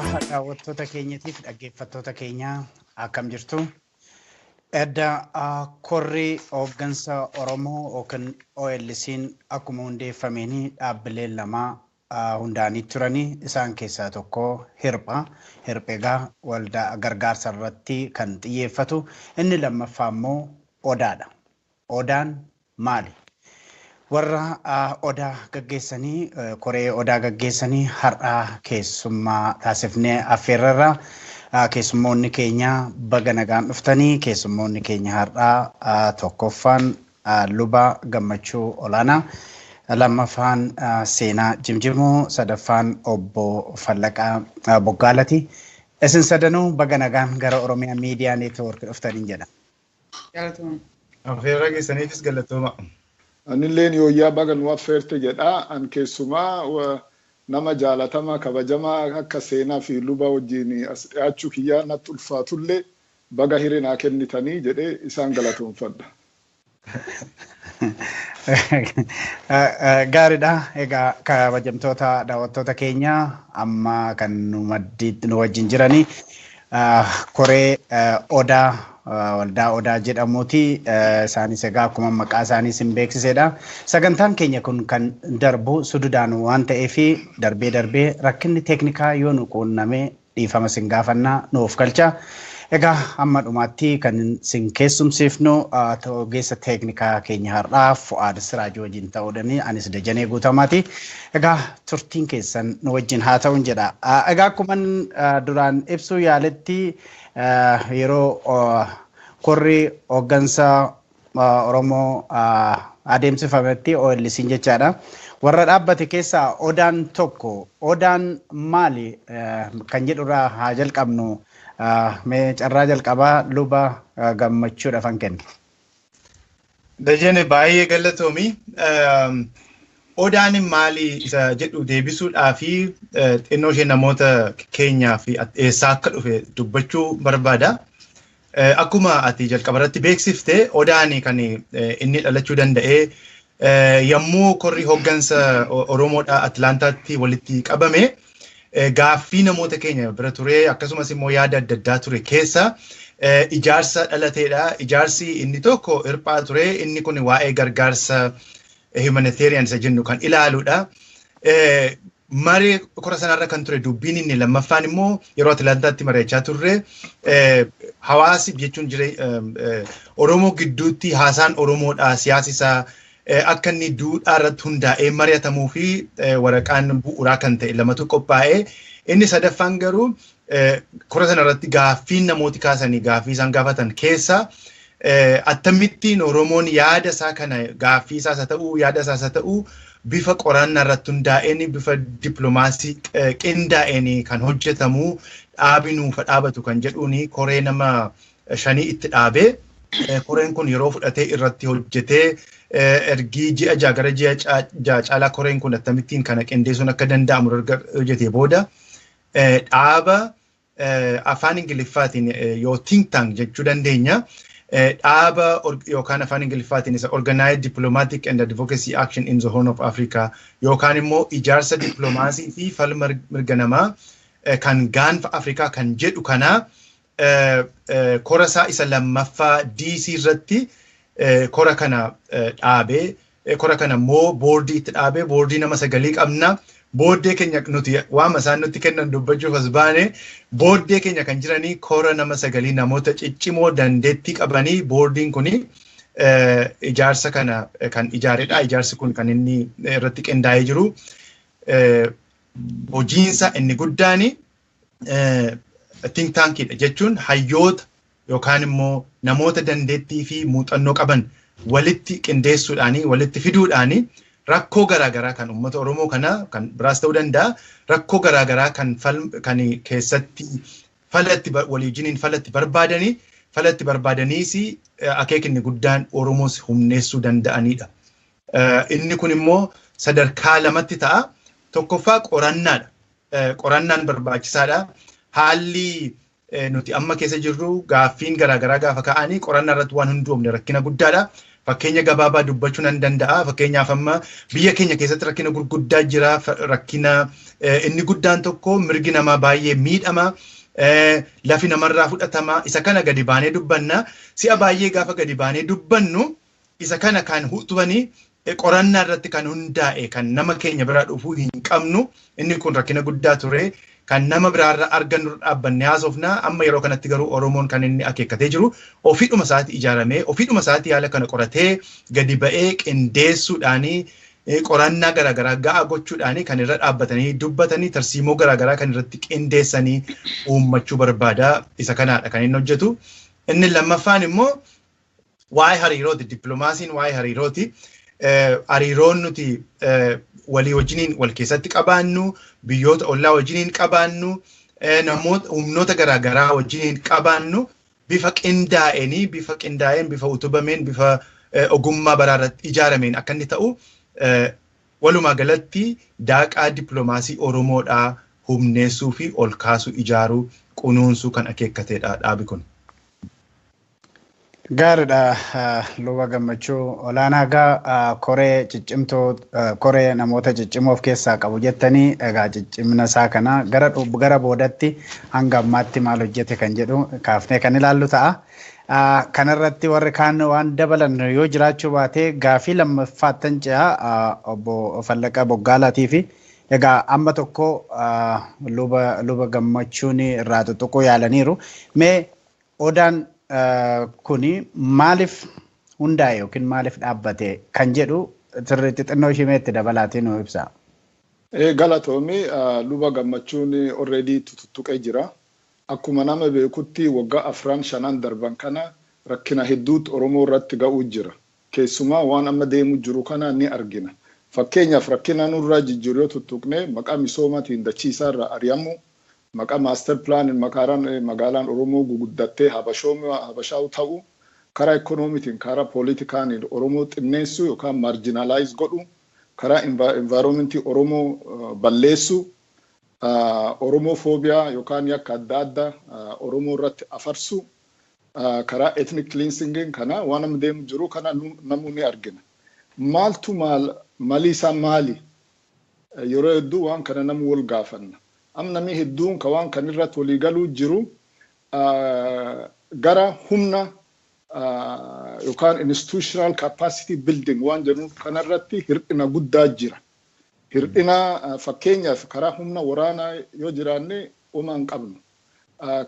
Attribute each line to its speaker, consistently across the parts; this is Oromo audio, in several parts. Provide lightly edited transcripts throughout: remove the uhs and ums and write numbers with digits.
Speaker 1: daawwattoota keenyatiif dhaggeeffattoota keenya akkam jirtu. Edda korri hooggansa Oromoo yookaan OLC'n akkuma hundeeffameen dhaabbileen lama hundaanii turanii isaan keessaa tokko hirpha. Hirpheegaa waldaa gargaarsa irratti kan xiyyeeffatu. Inni lammaffaa immoo ODAAha. ODAAhan maali? Warra odaa gaggeessanii koree odaa gaggeessanii har'a keessummaa taasifnee affeerrarra keessummoonni keenya baga nagaan dhuftanii keessummoonni keenya har'a tokkoffaan luba gammachuu olaanaa lammaffaan seenaa jimjimoo sadaffaan obbo Fallaqaa Boggaalati. Isin sadanuu baga nagaan gara Oromiyaa Miidiyaa Neetwoork dhuftanii jedha.
Speaker 2: Galatooma.
Speaker 3: Affeerra keessaniifis galatooma.
Speaker 4: Anilleen yooyyaa baga nu affeerte jedha. An keessumaa nama jaalatamaa kabajamaa akka seenaa fi luba wajjin as dhiyaachuu kiyyaa natti ulfaatullee baga hirinaa kennitanii jedhee isaan galatoomfadha.
Speaker 1: Gaariidha. Egaa kabajamtoota daawwattoota keenya amma kan nu wajjin jiranii koree odaa waldaa odaa jedhamuuti. Isaanis egaa akkuma maqaa isaanii sin beeksisedha. Sagantaan keenya kun kan darbu sududaan waan ta'eef darbee rakkinni teeknikaa yoo nu quunname dhiifama sin gaafannaa nuuf galcha. Egaa amma dhumaatti kan sin keessumsiifnu ogeessa teeknikaa keenya har'aa Fu'aad Siraaj wajjin ta'uudhaan anis Dajanee Guutamaati. Egaa turtiin keessan nu wajjin haa ta'uun jedha. Egaa akkuma duraan ibsuu yaaletti yeroo korri hooggansa Oromoo adeemsifametti OLC'n jechaadha. Warra dhaabbate keessaa odaan tokko. Odaan maali kan jedhurraa haa jalqabnu. Mee carraa jalqabaa luba gammachuudha kenna.
Speaker 3: Dajane baay'ee galatoomi. Odaan maali isa jedhu deebisuudhaa fi xinnoo ishee namoota keenyaa fi eessaa akka dhufe dubbachuu barbaada. Akkuma ati jalqabarratti beeksifte odaan kan inni dhalachuu danda'e yommuu korri hooggansa Oromoodhaa Atlaantaatti walitti qabame gaaffii namoota keenya bira ture akkasumas immoo yaada adda addaa ture keessa ijaarsa dhalateedha. Ijaarsi inni tokko hirphaa ture. Inni kun waa'ee gargaarsa humanitarian isa jennu kan ilaaluudha. Maree kora sanarra kan ture dubbiin inni lammaffaan immoo yeroo Atlaantaatti mari'achaa turre hawaasi jechuun Oromoo gidduutti haasaan Oromoodhaa siyaasa isaa akka inni duudhaa irratti hundaa'ee mari'atamuu fi waraqaan bu'uuraa kan ta'e lamatu qophaa'ee. Inni sadaffaan garuu kora sanarratti gaaffiin namooti kaasanii gaaffii isaan gaafatan keessa akkamittiin Oromoon yaada isaa kana gaaffii isaas haa ta'uu yaada isaas haa ta'uu bifa qorannaa irratti hundaa'een bifa dippiloomaasii qindaa'een kan hojjetamu dhaabinuuf dhaabatu kan jedhuuni koree nama 5 itti dhaabee koreen kun yeroo fudhatee irratti hojjetee ergii ji'a 6 gara ji'a 6 caalaa koreen kun akkamittiin kana qindeessuun akka danda'amu hojjetee booda dhaaba afaan Ingiliffaatiin yoo think tank jechuu dandeenya. Dhaaba yookaan afaan Ingiliffaatiin isa Organized Diplomatic and Advocacy Action in the Horn of Africa yookaan immoo ijaarsa dippiloomaasii fi falma mirga namaa kan gaanfa Afrikaa kan jedhu kana kora isaa isa lammaffaa DC irratti kora kana dhaabee kora kana immoo boordii itti dhaabee boordii nama 9 qabna. Booddee keenya nuti waan isaan nutti kennan dubbachuuf as baane booddee keenya kan jiranii kora nama 9 namoota ciccimoo dandeettii qabanii boordiin kuni ijaarsa kana kan ijaaredha. Ijaarsi kun kan inni irratti qindaa'ee jiru hojiinsa inni guddaani think tankidha jechuun hayyoota yookaan immoo namoota dandeettii fi muuxannoo qaban walitti qindeessuudhaani walitti fiduudhaani rakkoo garaagaraa kan uummata Oromoo kana kan biraas ta'uu danda'a rakkoo garaagaraa kan keessatti falatti waliijiniin falatti barbaadaniis akeekni guddaan Oromoos humneessuu danda'anidha. Inni kun immoo sadarkaa lamatti ta'a. Tokkoffaa qorannaadha. Qorannaan barbaachisaadha. Haalli nuti amma keessa jirru gaaffiin garaagaraa gaafa ka'anii qorannaa irratti waan hundoofne rakkina guddaadha. fakkeenya gabaabaa dubbachuu nan danda'a. Fakkeenyaaf amma biyya keenya keessatti rakkina gurguddaa jira. Rakkina inni guddaan tokko mirgi namaa baay'ee miidhama. Lafi namarraa fudhatama. Isa kana gadi baanee dubbanna. Si'a baay'ee gaafa gadi baanee dubbannu isa kana kan hutubanii qorannaa irratti kan hundaa'e kan nama keenya biraa dhufuu hin qabnu. Inni kun rakkina guddaa ture. Kan nama biraarra argannu dhaabbanne haasofna. Amma yeroo kanatti garuu Oromoon kan inni akeekkatee jiru ofiidhuma isaatii ijaaramee ofiidhuma isaatii haala kana qoratee gadi ba'ee qindeessuudhaanii qorannaa garaagaraa ga'a gochuudhaanii kan irra dhaabbatanii dubbatanii tarsiimoo garaagaraa kan irratti qindeessanii uummachuu barbaada. Isa kanaadha kan inni hojjetu. Inni lammaffaan immoo waa'ee hariirooti. Dippiloomaasiin waa'ee hariirooti. Hariiroon nuti walii wajjiniin wal keessatti qabaannu, biyyoota ollaa wajjiniin qabaannu, namoota humnoota garaagaraa wajjiniin qabaannu bifa qindaa'een, bifa utubameen, bifa ogummaa baraarratti ijaarameen akka inni ta'u walumaa galatti daaqaa dippiloomaasii Oromoodhaa humneessuu fi ol kaasuu ijaaruu kunuunsuu kan akeekkateedha dhaabi kun.
Speaker 1: Gaariidha luba gammachuu olaanaa gaa koree ciccimtoo koree namoota ciccimoo of keessaa qabu jettanii egaa ciccimna isaa kana gara boodatti hanga ammaatti maal hojjete kan jedhu kaafnee kan ilaallu ta'a. Kanarratti warri kaan waan dabalan yoo jiraachuu baate gaafii lammaffaattan ce'a obbo Fallaqa Boggaalaatii fi egaa amma tokko luba gammachuun irraa tuttuquu yaalaniiru. Mee odaan kuni maaliif hundaa'e yookiin maaliif dhaabbate kan jedhu sirriitti xinnoo ishimeetti dabalaatii nu ibsa.
Speaker 4: Galatoomi luba gammachuun already tuttuqee jira. Akkuma nama beekutti waggaa 4-5 darban kana rakkina hedduutu Oromoo irratti ga'uu jira. Keessumaa waan amma deemu jiru kana ni argina. Fakkeenyaaf rakkina nurraa jijjiiruu tuttuqne maqaa misoomaatiin dachiisaa irraa ari'amu. Maqaa master plan magaalaan Oromoo guguddattee habashaa'u ta'u karaa ekonomiitiin karaa poolitikaaniin Oromoo xinneessuu yookaan marginalize godhu karaa environmentii Oromoo balleessu Oromoo foobiyaa yookaan yakka adda addaa Oromoo irratti afarsu karaa ethnic cleansing kana waan amma deemu jiru kana namu ni argina. Maaltu maliisaa maali? Yeroo hedduu waan kana namu wal gaafanna. Namni hedduun ka waan kan irratti walii galuu jiru gara humna yookaan institutional capacity building waan jedhu kanarratti hir'ina guddaa jira. Hir'ina fakkeenyaaf karaa humna waraanaa yoo jiraanne homaa hin qabnu.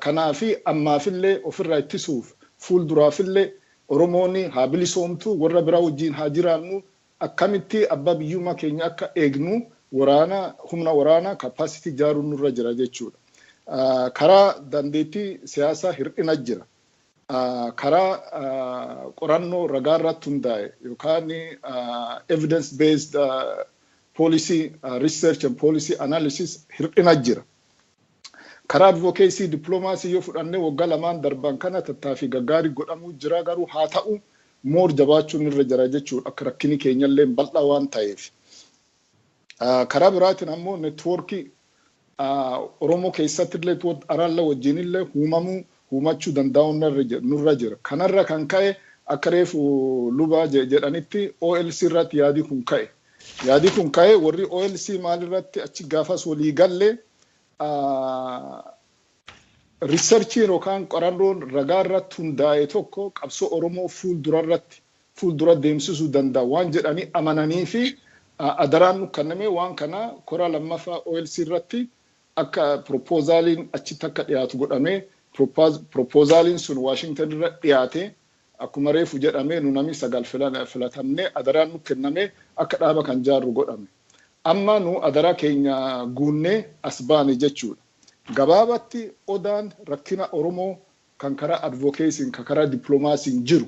Speaker 4: Kanaafi ammaafillee ofirraa ittisuuf fuulduraafillee Oromoon haa bilisoomtu warra biraa wajjin haa jiraannu akkamitti abbaa biyyummaa keenya akka eegnu humna waraanaa capacity ijaaruun nurra jira jechuudha. Karaa dandeettii siyaasaa hir'ina jira. Karaa qorannoo ragaa irratti hundaa'e yookaan evidence based policy research and policy analysis hir'ina jira. Karaa advocacy diplomacy yoo fudhannee waggaa 2 darban kana tattaaffii gaggaarii godhamuu jira garuu haa ta'u moor jabaachuun nurra jira jechuudha akka rakkinni keenyallee bal'aa waan ta'eef. Karaa biraatiin ammoo networkii Oromoo keessatti illee araalla wajjin illee uumachuu danda'u nurra jira. Kanarra kan ka'e akka reefu luba jedhanitti OLC irratti yaadii kun ka'e. Yaadii kun ka'e warri OLC maalirratti achi gaafas walii galle researchiin yookaan qorannoon ragaa irratti hundaa'e tokko qabsoo Oromoo fuuldura deemsisuu danda'a waan jedhanii amananii fi adaraan kenname waan kana koraa lammaffaa OLC irratti akka propozaaliin achitti akka dhiyaatu godhamee propozaaliin sun Washington irra dhiyaate akkuma reefu jedhamee nu namni 9 filatamne adaraan nu kenname akka dhaaba kan jaarru godhame. Amma nu adaraa keenya guunnee as baane jechuudha. Gabaabatti odaan rakkina Oromoo kan karaa advocacy kan karaa diplomaasiin jiru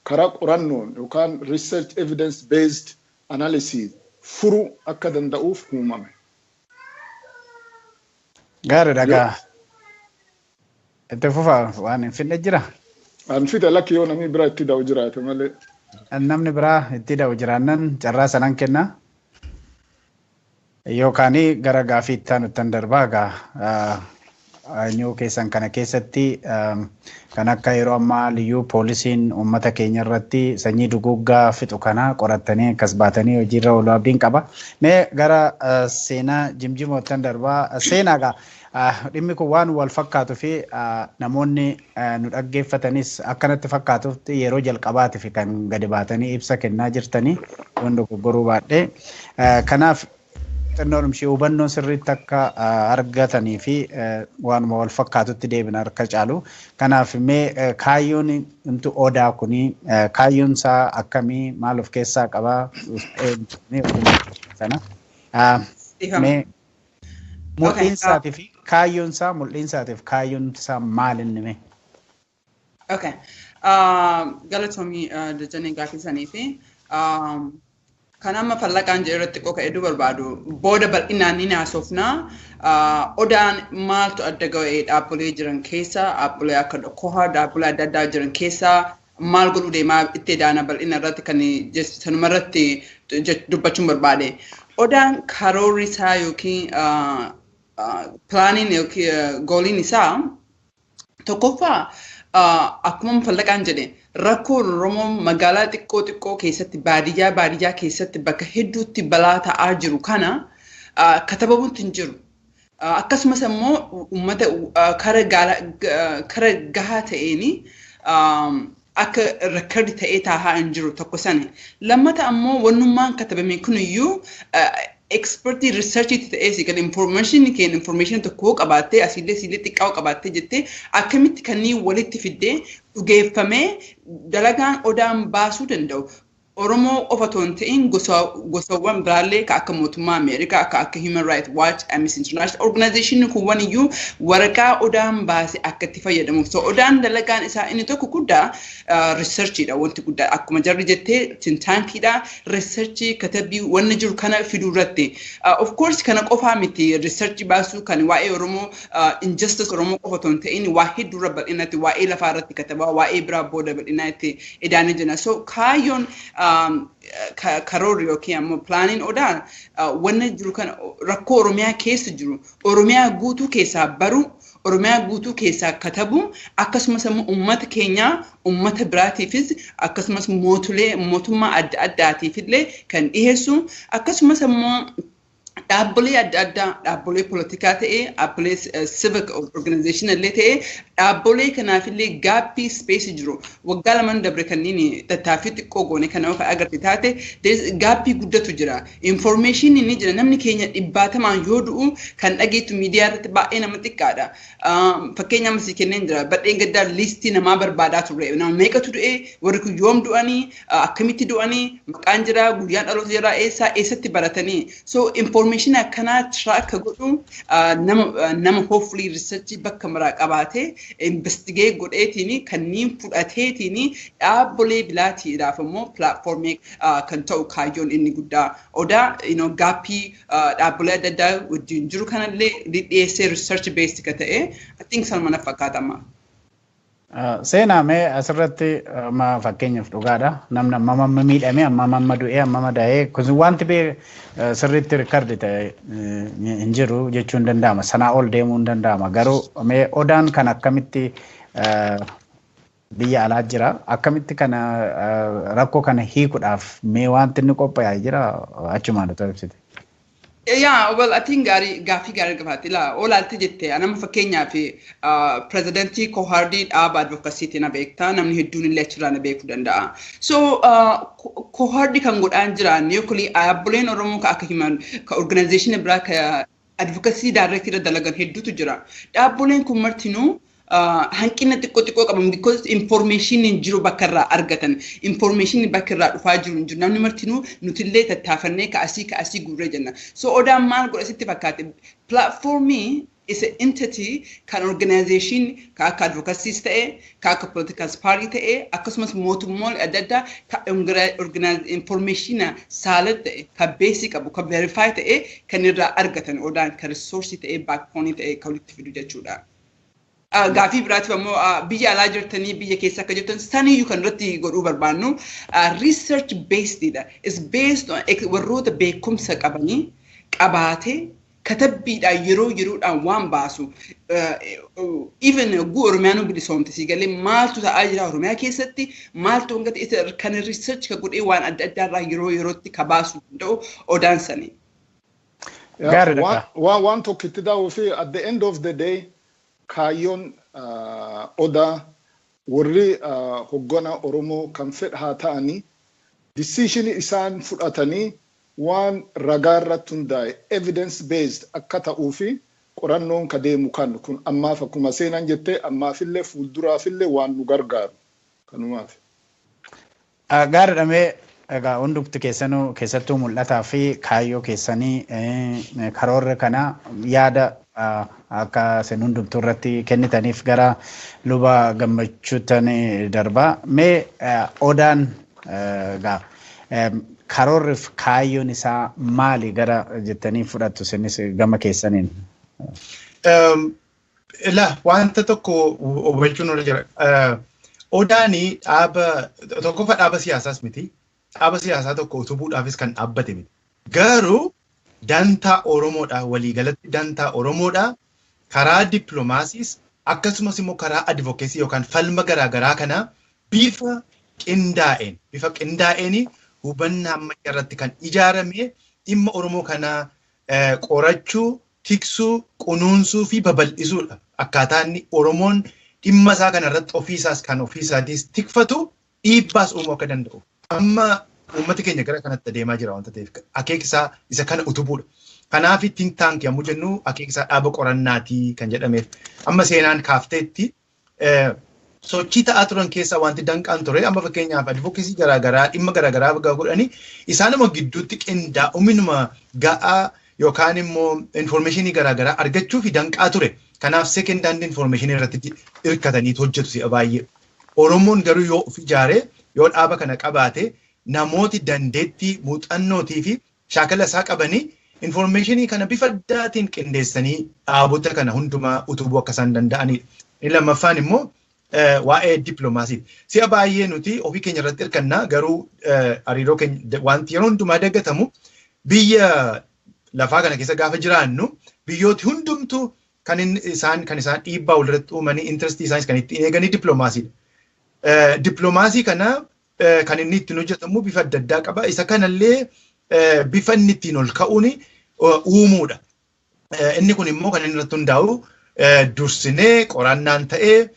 Speaker 4: karaa qorannoon yookaan research evidence based analysis furu akka danda'uuf uumame.
Speaker 1: Gaariidha gaa. Itti fufaa waan hin fidne jira.
Speaker 4: An fida lakki yoo namni biraa itti da'u jiraate malee.
Speaker 1: Namni biraa itti da'u jiraannan carraa sanan kenna. Yookaan gara gaafii itti aanutti darbaa gaa nyuu keessan kana keessatti kan akka yeroo ammaa liyyuu poolisiin uummata keenya irratti sanyii duguggaa fixu kana qorattanii akkas baatanii hojiirra ooluu abdiin qaba. Mee gara seenaa jimjimoottan darbaa seenaagaa dhimmi kun waan wal fakkaatuu fi namoonni nu dhaggeeffatanis akkanatti fakkaatutti yeroo jalqabaatiif kan gadi baatanii ibsa kennaa jirtanii waan dogoggoruu baadhee kanaaf xinnoon ishee hubannoo sirriitti akka argatanii fi waanuma wal fakkaatutti deebina harka caalu. Kanaaf mee kaayyoon intu odaa kuni kaayyoon isaa akkamii maal of keessaa qabaa sana mee mul'iinsaatiif fi kaayyoon isaa mul'iinsaatiif kaayyoon isaa maal inni mee?
Speaker 2: Okay. Galatoomii Dajanee gaaffii sanii fi kanama fallaqaan jedhutti qoka hedduu barbaadu booda bal'inaan ni naasofnaa odaan maaltu adda ga'ee dhaabbilee jiran keessa dhaabbilee akka ODAAha dhaabbilee adda addaa jiran keessa maal godhuu deemaa itti daana bal'ina irratti kan sanuma irratti dubbachuun barbaade odaan karoorri isaa yookiin pilaaniin yookiin gooliin isaa tokkoffaa akkuma fallaqaan jedhe rakkoo Oromoo magaalaa xiqqoo keessatti baadiyyaa keessatti bakka hedduutti balaa ta'aa jiru kana katabamuutti hin jiru. Akkasumas immoo uummata kara gahaa ta'eeni akka record ta'ee taa'aa hin jiru tokko sani. Lammata ammoo wannummaan katabame kuniyyuu expertii researchii ta'ee sigal information tokko qabaattee asiillee xiqqaa qabaattee jettee akkamitti kanneen walitti fiddee dhugeeffamee dalagaan odaan baasuu danda'u. Oromoo qofa toon ta'in gosawwan biraallee akka mootummaa Ameerikaa akka Human Rights Watch Amnesty International Organization kuwwan iyyuu waraqaa odaan baase akka itti fayyadamuuf. So odaan dalagaan isaa inni tokko guddaa researchiidha wanti guddaa akkuma jarri jettee tintaankiidha researchii katabii wanna jiru kana fiduu irratti. Of course kana qofaa miti researchii baasuu kan waa'ee Oromoo injustice Oromoo qofa toon ta'in waa hedduurra bal'inatti waa'ee lafaa irratti katabaa waa'ee biraa booda bal'inatti edaanii jenna. So kaayyoon karoorri yookiin ammoo pilaaniin odaan wanna jiru kan rakkoo Oromiyaa keessa jiru Oromiyaa guutuu keessaa baru Oromiyaa guutuu keessaa katabu akkasumas immoo uummata keenyaa uummata biraatiifis akkasumas mootummaa adda addaatiifillee kan dhiyeessu akkasumas immoo dhaabbilee adda addaa dhaabbilee politikaa ta'ee dhaabbilee civic organization illee ta'ee dhaabbilee kanaafillee gaappii space jiru waggaa lamaan dabre kanneen tattaaffii xiqqoo goone kana akka agartee taate gaappii guddatu jira information inni jira namni keenya dhibbaatamaan yoo du'u kan dhageettu miidiyaa irratti baay'ee nama xiqqaadha fakkeenya amasii kenneen jira badheen gaddaa liistii namaa barbaadaa turre nama meeqatu du'e warri kun yoom du'anii akkamitti du'anii maqaan jira guyyaan dhaloota jira eessatti baratanii so information akkanaa track godhu nama hopefully research bakka maraa qabaatee investigate godheetiin kanneen fudhateetiin dhaabbilee bilaatiidhaaf immoo platformii kan ta'u kaayyoon inni guddaa odaa gaappii dhaabbilee adda addaa wajjin jiru kanallee dhiyeessee research based ka ta'e I think salmana fakkaatama.
Speaker 1: Seenaa mee asirratti fakkeenyaaf dhugaadha. Namni amma miidhame amma du'ee amma da'ee kun wanti sirriitti rikardi ta'e hin jiru jechuun danda'ama. Sanaa ol deemuu hin danda'ama. Garuu mee odaan kan akkamitti biyya alaa jira akkamitti kana rakkoo kana hiikuudhaaf mee wanti inni qophaa'aa jira achumaan ta'uu ibsite.
Speaker 2: Yeah, well, I think gaaffii gaarii gafaatti la olaalti jette anama fakkeenyaaf pirezidantii Kohardii dhaaba advocacy na beektaa namni hedduun illee achirraa na beekuu danda'a. So Kohardii kan godhaan jiran yookiin dhaabbileen Oromoo akka himan ka organization biraa ka advocacy director dalagan hedduutu jira. Dhaabbileen kun martinuu hanqina xiqqoo qaban because information hin jiru bakka irraa argatan information bakka irraa dhufaa jiru hin jiru namni martinuu nutillee tattaafannee ka asii guurree jenna so odaan maal godha sitti fakkaate platformii is an entity kan organization ka akka advocacies ta'e ka akka political party ta'e akkasumas mootummoon adda addaa ka information saalad ta'e ka basic qabu ka verify ta'e kan irraa argatan odaan ka resource ta'e backbone ta'e ka walitti fidu jechuudha. Gaaffii biraatiif ammoo biyya alaa jirtanii biyya keessa akka jirtan saniyyuu kan irratti godhuu barbaannu research based is based on warroota beekumsa qabanii qabaatee katabbiidhaan yeroodhaan waan baasu even guu Oromiyaanuu bilisoomte si galee maaltu ta'aa jira Oromiyaa keessatti maaltu hanga ta'e kan research ka godhee waan adda addaarraa yerootti ka baasu danda'u odaan sanii.
Speaker 4: Waan tokkitti daawuu fi at the end of the day kaayyoon odaa warri hoggana Oromoo kan fedha haa ta'anii decision isaan fudhatanii waan ragaa irratti hundaa'e evidence based akka ta'uu fi qorannoon ka deemu kan kun ammaaf akkuma seenaan jettee ammaafillee fuulduraafillee waan nu gargaaru kanumaaf.
Speaker 1: Gaariidhamee egaa hundumti keessattuu mul'ataa fi kaayyoo keessanii karoorri kana yaada akka isin hundumtuu irratti kennitaniif gara luba gammachuutan darbaa. Mee odaan egaa karoorriif kaayyoon isaa maali gara jettanii fudhattu isinis gama keessaniin?
Speaker 3: Wanta tokko hubachuun irra jira. Odaani tokkoffaa dhaaba siyaasaas miti. Dhaaba siyaasaa tokko utubuudhaafis kan dhaabbate miti. Garuu dantaa Oromoodhaa waliigalatti dantaa Oromoodhaa karaa dippiloomaasiis akkasumas immoo karaa advocacy yookaan falma garaagaraa kana bifa qindaa'een hubannaa ammayyaa irratti kan ijaarame dhimma Oromoo kana qorachuu, tiksuu, kunuunsuu fi babal'isuudha. Akkaataa inni Oromoon dhimma isaa kana irratti ofiisaatis tikfatu dhiibbaas uumuu akka danda'u. Amma uummati keenya gara kanatti adeemaa jira wanta ta'eef akeekisaa isa kana utubuudha. Kanaaf think tank yommuu jennu akeekisaa dhaaba qorannaatii kan jedhameef amma seenaan kaafteetti sochii ta'aa turan keessaa wanti danqaan ture amma fakkeenyaaf advocacy garaagaraa dhimma garaagaraa bagaa godhanii isaanuma gidduutti qindaa'uminuma ga'aa yookaan immoo informationii garaagaraa argachuu fi danqaa ture. Kanaaf second hand information irratti hirkatanii hojjetu si'a baay'ee. Oromoon garuu yoo of ijaaree yoo dhaaba kana qabaate namooti dandeettii muuxannootii fi shaakala isaa qabanii informationii kana bifa addaatiin qindeessanii dhaabota kana hundumaa utubuu akka isaan danda'anidha. Inni lammaffaan immoo waa'ee dippiloomaasii. Si'a baay'ee nuti ofii keenya irratti hirkannaa garuu hariiroo keenya wanti yeroo hundumaa daggatamu biyya lafaa kana keessa gaafa jiraannu biyyooti hundumtuu kan isaan dhiibbaa walirratti uumanii intirestii isaanis kan itti eeganii dippiloomaasiidha. Dippiloomaasii kana kan inni ittiin hojjetamu bifa adda addaa qaba. Isa kanallee bifa inni ittiin ol ka'uun uumuudha. Inni kun immoo kan inni irratti hundaa'u dursinee qorannaan ta'ee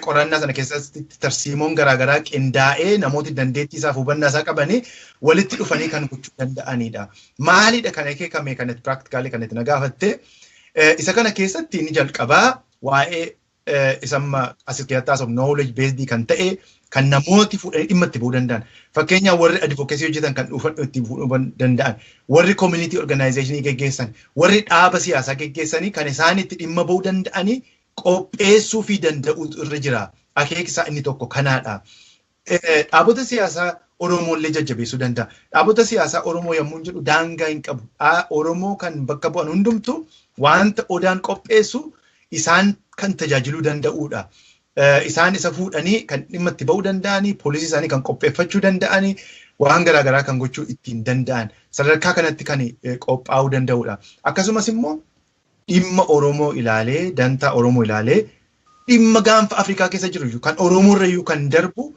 Speaker 3: qorannaa sana keessatti tarsiimoon garaagaraa qindaa'ee namooti dandeettii isaaf hubannaa isaa qabanii walitti dhufanii kan gochuu danda'anidha. Maalidha kan akeekame kanatti piraaktikaalii kanatti na gaafatte isa kana keessatti inni jalqabaa waa'ee isamma asii keessatti haasa'u knowledge based kan ta'e kan namooti fuudhanii dhimma itti bu'uu danda'an. Fakkeenyaaf warri advocacy hojjetan kan dhufan itti bu'uu danda'an, warri community organizationii geggeessan, warri dhaaba siyaasaa geggeessanii kan isaan itti dhimma bu'uu danda'anii qopheessuu fi danda'u irra jira. Akeekisaa inni tokko kanaadha. Dhaabota siyaasaa Oromoollee jajjabeessuu danda'a. Dhaabota siyaasaa Oromoo yommuu jedhu daangaa hin qabu. Oromoo kan bakka bu'an hundumtu wanta odaan qopheessu isaan kan tajaajiluu danda'udha. Isaan isa fuudhanii kan dhimma itti ba'uu danda'anii, poolisii isaanii kan qopheeffachuu danda'anii, waan garaagaraa kan gochuu ittiin danda'an. Sadarkaa kanatti kan qophaa'uu danda'udha. Akkasumas immoo dhimma Oromoo ilaalee, dantaa Oromoo ilaalee, dhimma gaanfa Afrikaa keessa jiru kan Oromoo irrayyuu kan darbu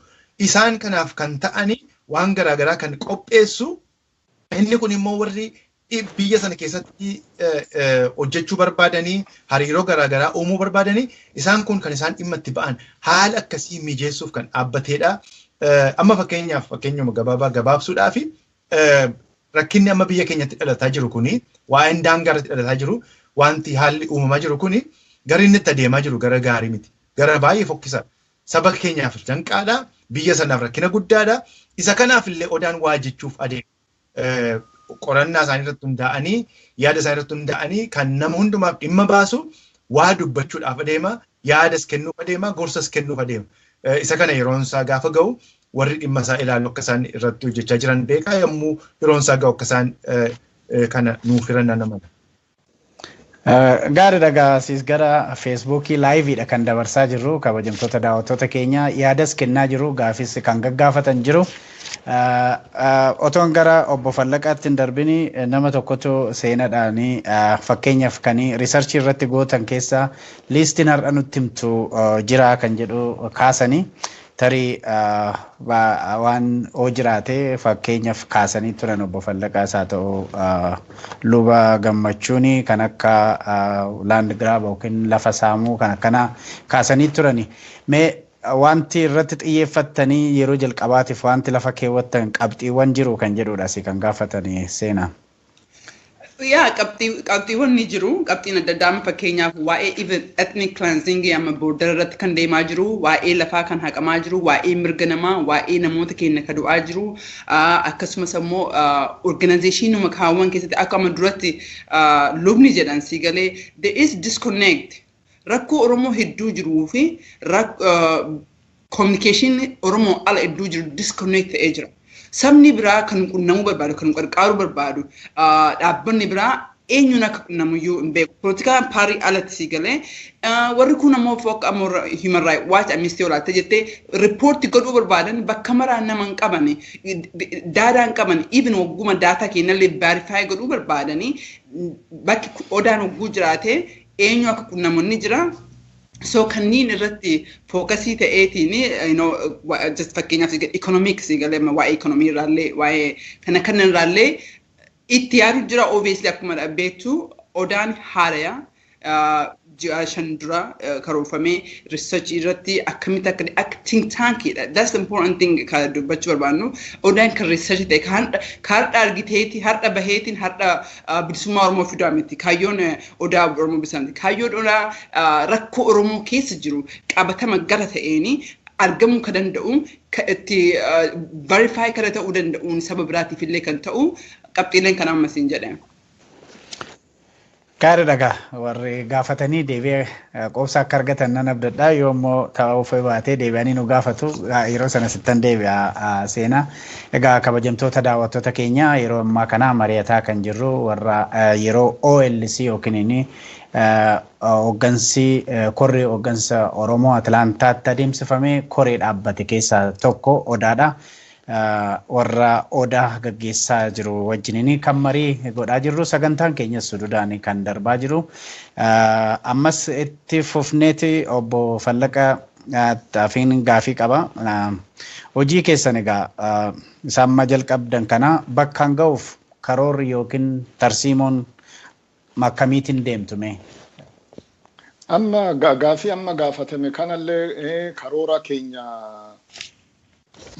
Speaker 3: isaan kanaaf kan ta'anii waan garaagaraa kan qopheessu. Inni kun immoo warri biyya sana keessatti hojjechuu barbaadanii hariiroo garaagaraa uumuu barbaadanii isaan kun kan isaan dhimma itti ba'an haala akkasii mijeessuuf kan dhaabbateedha. Amma fakkeenyuma gabaabsuudhaa fi rakkinni amma biyya keenyatti dhalataa jiru kuni waa'een daangaa irratti dhalataa jiru wanti haalli uumamaa jiru kuni gara inni itti adeemaa jiru gara gaarii miti. Gara baay'ee fokkisa. Saba keenyaaf danqaadha. Biyya sanaaf rakkina guddaadha. Isa kanaaf illee odaan waa jechuuf adeema. Qorannaa isaanii irratti hundaa'anii yaada isaanii irratti hundaa'anii kan nama hundumaaf dhimma baasu waa dubbachuudhaaf adeema, yaadas kennuuf adeema, gorsas kennuuf adeema. Isa kana yeroon isaa gaafa ga'u warri dhimma isaa ilaalu akka isaan irratti hojjechaa jiran beekaa yommuu yeroon isaa ga'u akka isaan kana nuuf hiran nama.
Speaker 1: Gaariidha gaasiis gara feesbuukii laayiviidha kan dabarsaa jirru kabajamtoota daawwattoota keenya yaadas kennaa jiru gaafis kan gaggaafatan jiru. Otoon gara obbo Fallaqaatti hin darbini nama tokkotu seenaadhaanii fakkeenyaaf kan riisarchii irratti gootan keessaa liistiin har'a nutti himtu jira kan jedhu kaasanii tarii waan jiraate fakkeenyaaf kaasanii turan obbo Fallaqaas haa ta'u luba gammachuuni kan akka laand giraab yookiin lafa saamuu kan akkana kaasanii turani. Mee wanti irratti xiyyeeffattanii yeroo jalqabaatiif wanti lafa keewwattan qabxiiwwan jiru kan jedhudha si kan gaafatanii seenaa.
Speaker 2: Yaa qabxiiwwan ni jiru. Qabxiin adda addaa fakkeenyaaf waa'ee even ethnic cleansing amma boorder irratti kan deemaa jiru, waa'ee lafaa kan haqamaa jiru, waa'ee mirga namaa, waa'ee namoota keenya kan du'aa jiru, akkasumas immoo organizationuma kaawwan keessatti akka amma duratti lubni jedhan si galee there is disconnect. Rakkoo Oromoo hedduu jiruu fi communication Oromoo ala hedduu jiru disconnect ta'ee jira. Sabni biraa kan qunnamuu barbaadu, kan qarqaaruu barbaadu, dhaabbanni biraa eenyuun akka qunnamuyyuu hin beeku. Politikaan paarii alatti si galee warri kun ammoo fooqa ammoo Human Rights Watch Amnesty olaatee jettee riippoortii godhuu barbaadan bakka maraa nama hin qaban, daataa hin qaban, even wagguma daataa keenyallee verify godhuu barbaadanii bakki odaan wagguu jiraate eenyu akka qunnamuun jira. So kanneen irratti fookasii ta'eetiin just fakkeenyaaf economics galee waa'ee economii irraallee waa'ee kana irraallee itti yaadu jira. Obviously akkuma beektu odaan haaraya ji'a 5 dura karoorfamee research irratti akkamitti akka think tankidha. That's the important thing kan dubbachuu barbaannu. Odaan kan research ta'e kan har'a argiteeti har'a baheetiin har'a bilisummaa Oromoo fiduu miti. Kaayyoon odaa Oromoo bisaamti. Kaayyoon odaa rakkoo Oromoo keessa jiru qabatama gara ta'eeni argamuu kan danda'u itti verify kan ta'uu danda'uun saba biraatiif illee kan ta'u qabxiileen kan ammas hin jedhame.
Speaker 1: Gaarii dhagaa warri gaafatanii deebi'ee qoobsa akka argatan nan abdadhaa yoo immoo ta'uu baatee deebi'anii nu gaafatu yeroo sana sittan deebi'a seenaa. Egaa kabajamtoota daawwattoota keenya yeroo ammaa kana mari'ataa kan jirru warra yeroo OLC yookiin inni hooggansi korri hooggansa Oromoo Atlaantaatti adeemsifamee koree dhaabbate keessaa tokko odaadha. Warra odaa gaggeessaa jiru wajjiniin kan marii godhaa jirru sagantaan keenya sududaan kan darbaa jiru. Ammas itti fufneeti obbo Fallaqa taafiin gaafii qaba. Hojii keessan egaa isaan jalqabdan kana bakkaan ga'uuf karoorri yookiin tarsiimoon akkamiitiin deemtume?
Speaker 4: Amma gaafii amma gaafatame kanallee karoora keenya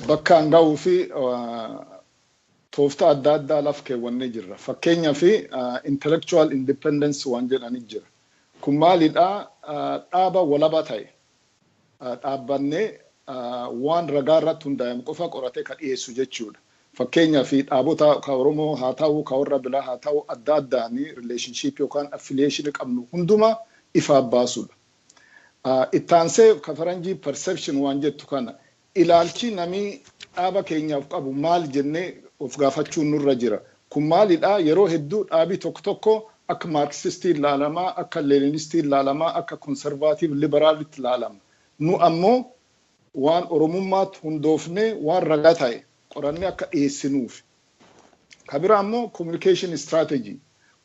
Speaker 4: bakkaan ga'uu fi tooftaa adda addaa laf keewwannee jirra. Fakkeenyaa fi intellectual independence waan jedhanii jira. Kun maalidhaa? Dhaaba walaba ta'e dhaabbannee waan ragaa irratti hundaa'e qofa qoratee kan dhiyeessu jechuudha. Fakkeenyaa fi dhaabota kan Oromoo haa ta'u, kan warra biraa haa ta'u adda addaanii relationship yookaan affiliation qabnu hunduma ifa baasudha. Ittaansee kan faranjii perception waan jettu kana ilaalchi namii dhaaba keenyaaf qabu maal jennee of gaafachuun nurra jira. Kun maalidhaa? Yeroo hedduu dhaabii tokko tokko akka marxistii ilaalamaa, akka leeninistii ilaalamaa, akka konservaatiif liberaalitti ilaalama. Nu ammoo waan Oromummaatti hundoofnee waan ragaa ta'e qorannee akka dhiyeessinuuf. Kabira ammoo communication strategy.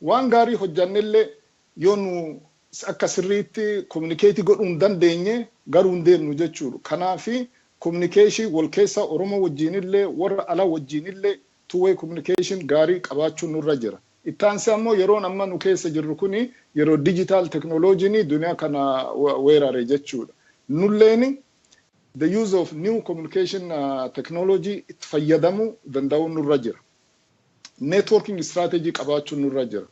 Speaker 4: Waan gaarii hojjannellee yoo nu akka sirriitti communicate godhuu hin dandeenye garuu hin deemnu jechuudha. Kanaafi communication wal keessa Oromoo wajjinillee warra ala wajjinillee two-way communication gaarii qabaachuun nurra jira. Ittaansi ammoo yeroon amma nu keessa jirru kuni yeroo digital technology duniyaa kana weerare jechuudha. Nulleeni the use of new communication technology itti fayyadamuu danda'uun nurra jira. Networking strategy qabaachuun nurra jira.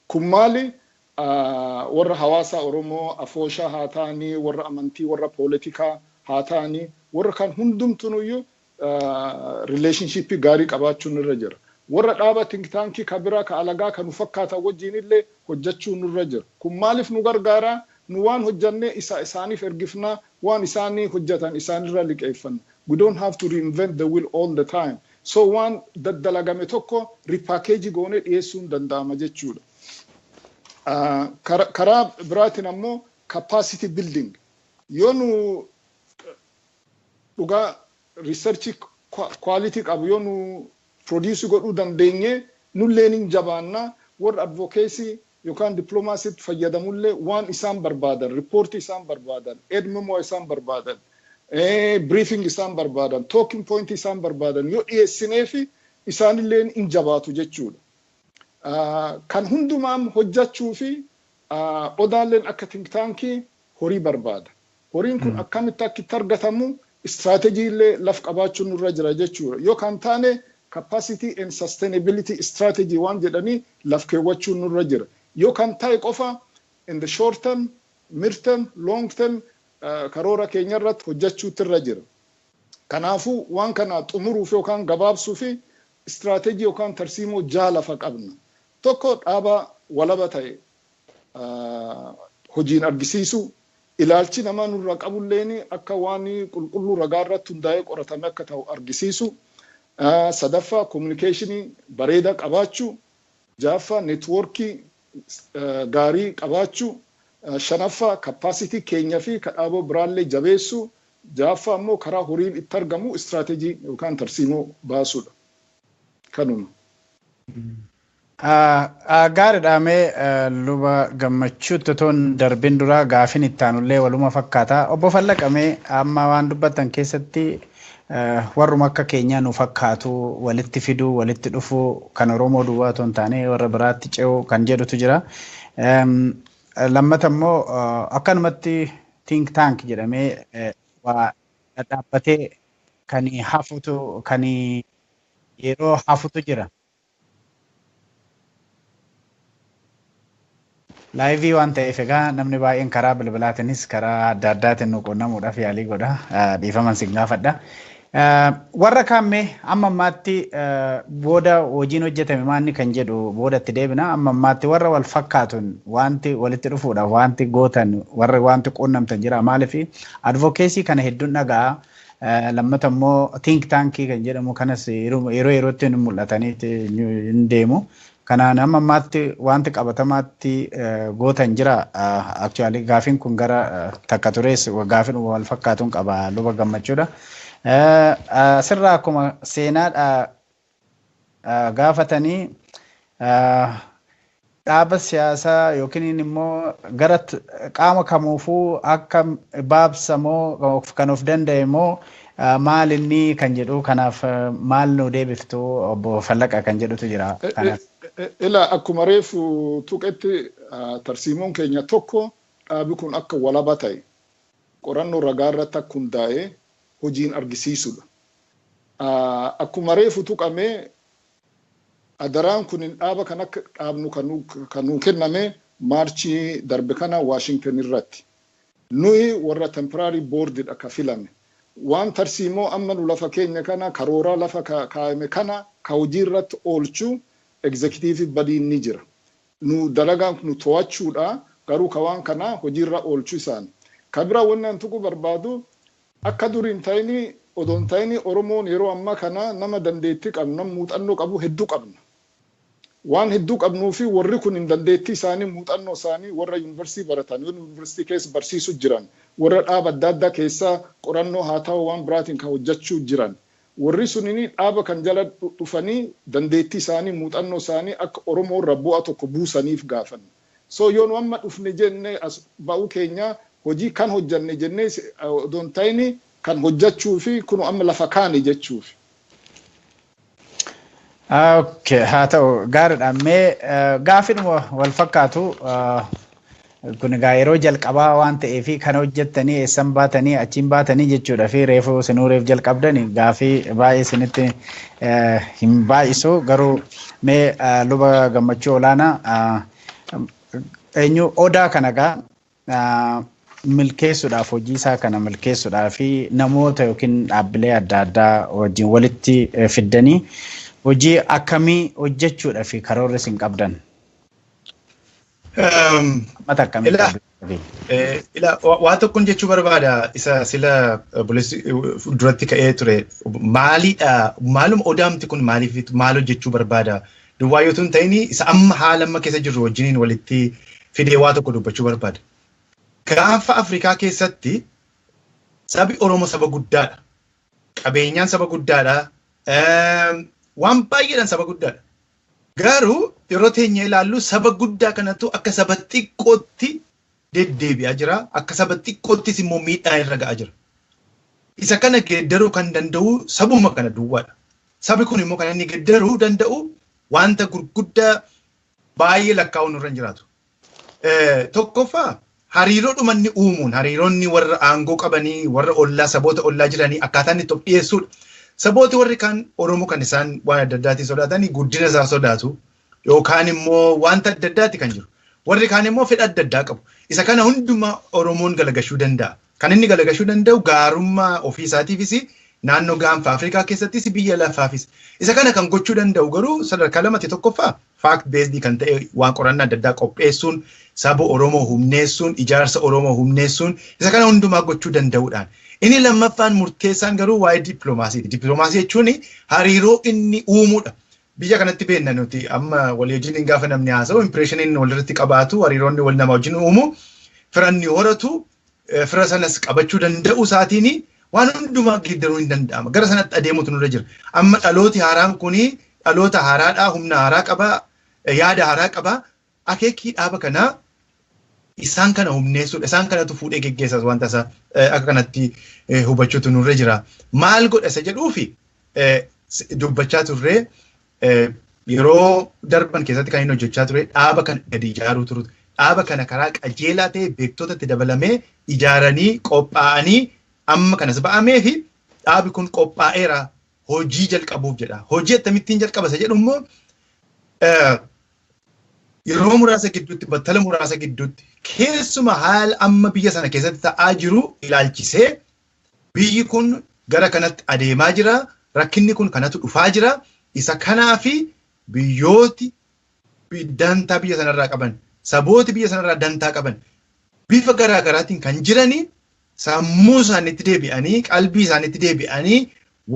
Speaker 4: Kun maali? Warra hawaasa Oromoo afooshaa haa ta'anii, warra amantii, warra poolitikaa haa ta'anii, warra kan hundumtunuyyuu relationship gaarii qabaachuun nurra jira. Warra dhaaba think tankii kabiraa ka alagaa kan fakkaata wajjinillee hojjechuun nurra jira. Kun maaliif nu gargaara? Nu waan hojjannee isaaniif ergifnaa, waan isaanii hojjetan isaanirra liqeeffanna. We don't have to reinvent the wheel all the time. So waan daddalagame tokko repackage goonee dhiyeessuun danda'ama jechuudha. Karaa biraatiin ammoo capacity building. Yoo nu dhugaa research quality qabu yoo nu produce godhuu dandeenye nulleen hin jabaanna warra advocacy yookaan diplomacy fayyadamullee waan isaan barbaadan report isaan barbaadan memo isaan barbaadan briefing isaan barbaadan talking point isaan barbaadan yoo dhiyeessineefi isaanillee hin jabaatu jechuudha. Kan hundumaa hojjechuu fi odaalleen akka think tankii horii barbaada. Horiin kun akkamitti akka itti argatamu strategy illee laf qabaachuun nurra jira jechuudha. Yoo kan taane capacity and sustainability strategy waan jedhanii laf keewwachuun nurra jira. Yoo kan ta'e qofa in the short term, mid term, long term karoora keenya irratti hojjechuutu irra jira. Kanaafuu waan kana xumuruuf yookaan gabaabsuu fi strategy yookaan tarsiimoo jaalafa qabna. Tokko dhaaba walaba ta'e hojiin argisiisu ilaalchi namaa nurra qabulleen akka waan qulqulluu ragaa irratti hundaa'ee qoratame akka ta'u argisiisu. Sadaffaa communicationii bareeda qabaachuu. Jaaffaa networkii gaarii qabaachuu. Shanaffaa capacity keenya fi kadhaaboo biraallee jabeessuu. Jaaffaa immoo karaa horiin itti argamu strategy yookaan tarsiimoo baasuudha. Kanuma.
Speaker 1: Gaariidha mee luba gammachuutti toon darbin dura gaafin itti aanullee waluma fakkaata. Obbo Fallaqamee amma waan dubbattan keessatti warruma akka keenyaa nu fakkaatu walitti fiduu walitti dhufuu kan Oromoo duwwaa otoo hin taane warra biraatti ce'uu kan jedhutu jira. Lammata immoo akkanumatti think tank jedhamee waa dhaabbatee kan hafutu kan yeroo hafutu jira. Laayivii waan ta'eef egaa namni baay'een karaa bilbilaatiinis karaa adda addaatiin nu quunnamuudhaaf yaalii godha. Dhiifaman sin gaafadha. Warra kaammee amma ammaatti booda hojiin hojjetame maanni kan jedhu boodatti deebina. Amma ammaatti warra wal fakkaatuun wanti walitti dhufuudhaaf wanti gootan warra wanti quunnamtan jira. Maaliif advocacy kana hedduun dhagaa. Lammata immoo think tankii kan jedhamu kanas yeroo yerootti hin mul'atanii hin deemu. Kanaan amma ammaatti wanti qabatamaatti gootan jira. Actually gaafin kun gara takka tures gaafin wal fakkaatuun qaba luba gammachuudha. Sirraa akkuma seenaadha gaafatanii dhaaba siyaasaa yookiin immoo gara qaama kamuufuu akka baabsamoo kan of danda'e immoo maal inni kan jedhu kanaaf maal nu deebiftu obbo Fallaqa kan jedhutu jira.
Speaker 4: Ila akkuma reefu tuqetti tarsiimoon keenya tokko dhaabi kun akka walaba ta'e qorannoo ragaa irratti akka hundaa'e hojiin argisiisudha. Akkuma reefu tuqamee adaraan kun dhaaba kan akka dhaabnu kan nuu kenname maarchii darbe kana Washington irratti. Nuyi warra temporary board akka filame. Waan tarsiimoo amma nu lafa keenya kana karooraa lafa kaa'ame kana ka hojii irratti oolchuu executive badiin ni jira. Nu dalagaan nu to'achuudha garuu ka waan kana hojii irra oolchuu isaan. Kabira wannan tuqu barbaadu akka duriin ta'ini odoon ta'ini Oromoon yeroo amma kana nama dandeettii qabnu nama muuxannoo qabu hedduu qabna. Waan hedduu qabnuu fi warri kun hin dandeettii isaanii muuxannoo isaanii warra yuunivarsiitii baratan yuunivarsiitii keessa barsiisuu jiran warra dhaaba adda addaa keessaa qorannoo haa ta'u waan biraatiin kan hojjechuu jiran. Warri sunini dhaaba kan jala dhufanii dandeettii isaanii muuxannoo isaanii akka Oromoo irra bu'aa tokko buusaniif gaafan. So yoon amma dhufne jenne as ba'uu keenya hojii kan hojjanne jenne odoon ta'ini kan hojjechuu fi kun amma lafa kaane jechuuf.
Speaker 1: Okay, haa ta'u gaariidha. Mee gaafin wal fakkaatu kun egaa yeroo jalqabaa waan ta'eef kan hojjettanii eessan baatanii achiin baatanii jechuudha fi reefuu sinuureef jalqabdani gaafii baay'ee isinitti hin baay'isu garuu mee luba gammachuu olaanaa eenyu odaa kana egaa milkeessuudhaaf hojii isaa kana milkeessuudhaaf fi namoota yookiin dhaabbilee adda addaa wajjin walitti fiddanii hojii akkamii hojjechuudhaaf karoorri isin qabdan?
Speaker 3: Waan tokkoon jechuu barbaada isa sila duratti ka'ee ture maalidha maaluma odaamti kun maaliif maal hojjechuu barbaada duwwaa yoo tun ta'ini isa amma haala amma keessa jirru wajjiniin walitti fidee waa tokko dubbachuu barbaada. Gaafa Afrikaa keessatti sabi Oromoo saba guddaadha. qabeenyaan saba guddaadha. Waan baay'eedhaan saba guddaadha. Garuu yeroo teenya ilaallu saba guddaa kanatu akka saba xiqqootti deddeebi'aa jira. Akka saba xiqqoottis immoo miidhaa irra ga'aa jira. Isa kana geeddaruu kan danda'u sabuma kana duwwaadha. Sabi kun immoo kan inni geeddaruu danda'u wanta gurguddaa baay'ee lakkaa'uun irra hin jiraatu. Tokkoffaa hariiroodhuma inni uumuun hariiroonni warra aangoo qabanii warra ollaa saboota ollaa jiranii akkaataan itti of dhiyeessuudha. Sabooti warri kaan Oromoo kan isaan waan adda addaatti sodaatanii guddina isaa sodaatu yookaan immoo wanta adda addaatti kan jiru. Warri kaan immoo fedha adda addaa qabu. Isa kana hundumaa Oromoon galagashuu danda'a. Kan inni galagashuu danda'u gaarummaa ofii isaatiifis naannoo gaanfa Afrikaa keessattis biyya lafaafis. Isa kana kan gochuu danda'u garuu sadarkaa lamatti tokkoffaa fact based kan ta'e waan qorannaa adda addaa qopheessuun saba Oromoo humneessuun ijaarsa Oromoo humneessuun isa kana hundumaa gochuu danda'uudhaan. Inni lammaffaan murteessaan garuu waa'ee dippiloomaasiiti. Dippiloomaasii jechuun hariiroo inni uumuudha. Biyya kanatti beekna nuti amma walii wajjin gaafa namni haasa'u impireeshiniin walirratti qabaatu hariiroonni wal nama wajjin uumu firanni horatu fira sanas qabachuu danda'u isaatiin waan hundumaa geeddaruu hin danda'ama. Gara sanatti adeemutu nurra jira. Amma dhalooti haaraan kuni dhaloota haaraadhaa humna haaraa qabaa yaada haaraa qabaa akeekii dhaaba kanaa isaan kana humneessuudha. Isaan kanatu fuudhee geggeessas wanta isaa akka kanatti hubachuutu nurra jira. Maal godha isa jedhuufi dubbachaa turree yeroo darban keessatti kan inni hojjechaa ture dhaaba kana gadi ijaaruu turu. Dhaaba kana karaa qajeelaa ta'e beektotatti dabalamee ijaaranii qophaa'anii amma kanas ba'amee fi dhaabi kun qophaa'eera hojii jalqabuuf jedha. Hojii akkamittiin jalqaba isa jedhu immoo yeroo muraasa gidduutti battala muraasa gidduutti keessuma haala amma biyya sana keessatti ta'aa jiru ilaalchisee biyyi kun gara kanatti adeemaa jira. Rakkinni kun kanatu dhufaa jira. Isa kanaa fi biyyooti dantaa biyya sanarraa qaban sabooti biyya sanarraa dantaa qaban bifa garaa garaatiin kan jiranii sammuu isaaniitti deebi'anii qalbii isaaniitti deebi'anii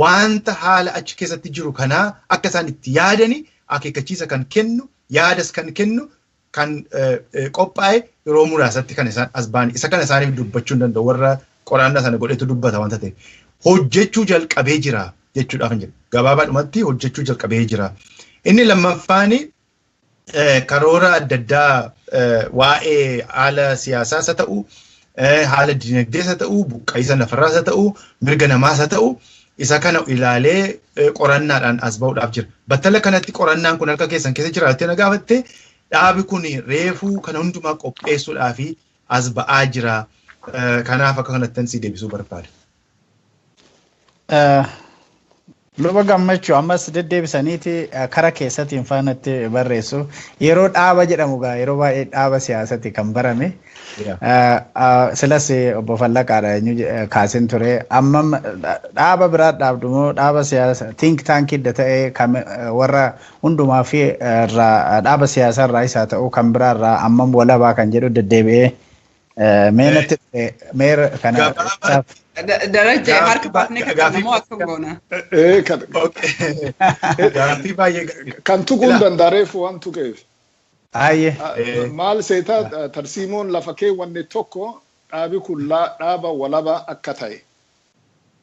Speaker 3: wanta haala achi keessatti jiru kanaa akka isaan itti yaadanii akeekkachiisa kan kennu yaadas kan kennu kan qophaa'e yeroo muraasatti kan isaan as ba'an isa kana isaaniif dubbachuu hin danda'u warra qorannaa sana godhetu dubbata wanta ta'e hojjechuu jalqabee jira jechuudhaaf hin jiru gabaabaadhumatti hojjechuu jalqabee jira. Inni lammaffaan karoora adda addaa waa'ee haala siyaasaas haa ta'u haala dinagdees haa ta'u buqqa'iinsa lafarraas haa ta'u mirga namaas haa ta'u isa kana ilaalee qorannaadhaan as ba'uudhaaf jira. Battala kanatti qorannaan kun harka keessan keessa jiraattee na gaafatte dhaabi kun reefuu kana hundumaa qopheessuudhaaf as ba'aa jira. Kanaaf akka kanatti si deebisuu barbaada.
Speaker 1: Luba gammachuu ammas deddeebisaniiti kara keessatiin faanatti barreessu yeroo dhaaba jedhamu gaa yeroo baay'ee dhaaba siyaasatti kan barame silas obbo Fallaqaadha kaasin ture amma dhaaba biraa dhaabdumoo dhaaba siyaasa think tank idda ta'e warra hundumaa fi dhaaba siyaasaa irraa isaa ta'u kan biraa irraa ammam walabaa kan jedhu deddeebi'ee meenatti meer kana
Speaker 2: Daraja harka baafnee kan namoo akka goona.
Speaker 4: Kan tuquun danda'areef waan tuqeef.
Speaker 1: Ayyee.
Speaker 4: Maal seetaa tarsiimoon lafa keewwanne tokko dhaabi kun dhaaba walabaa akka ta'e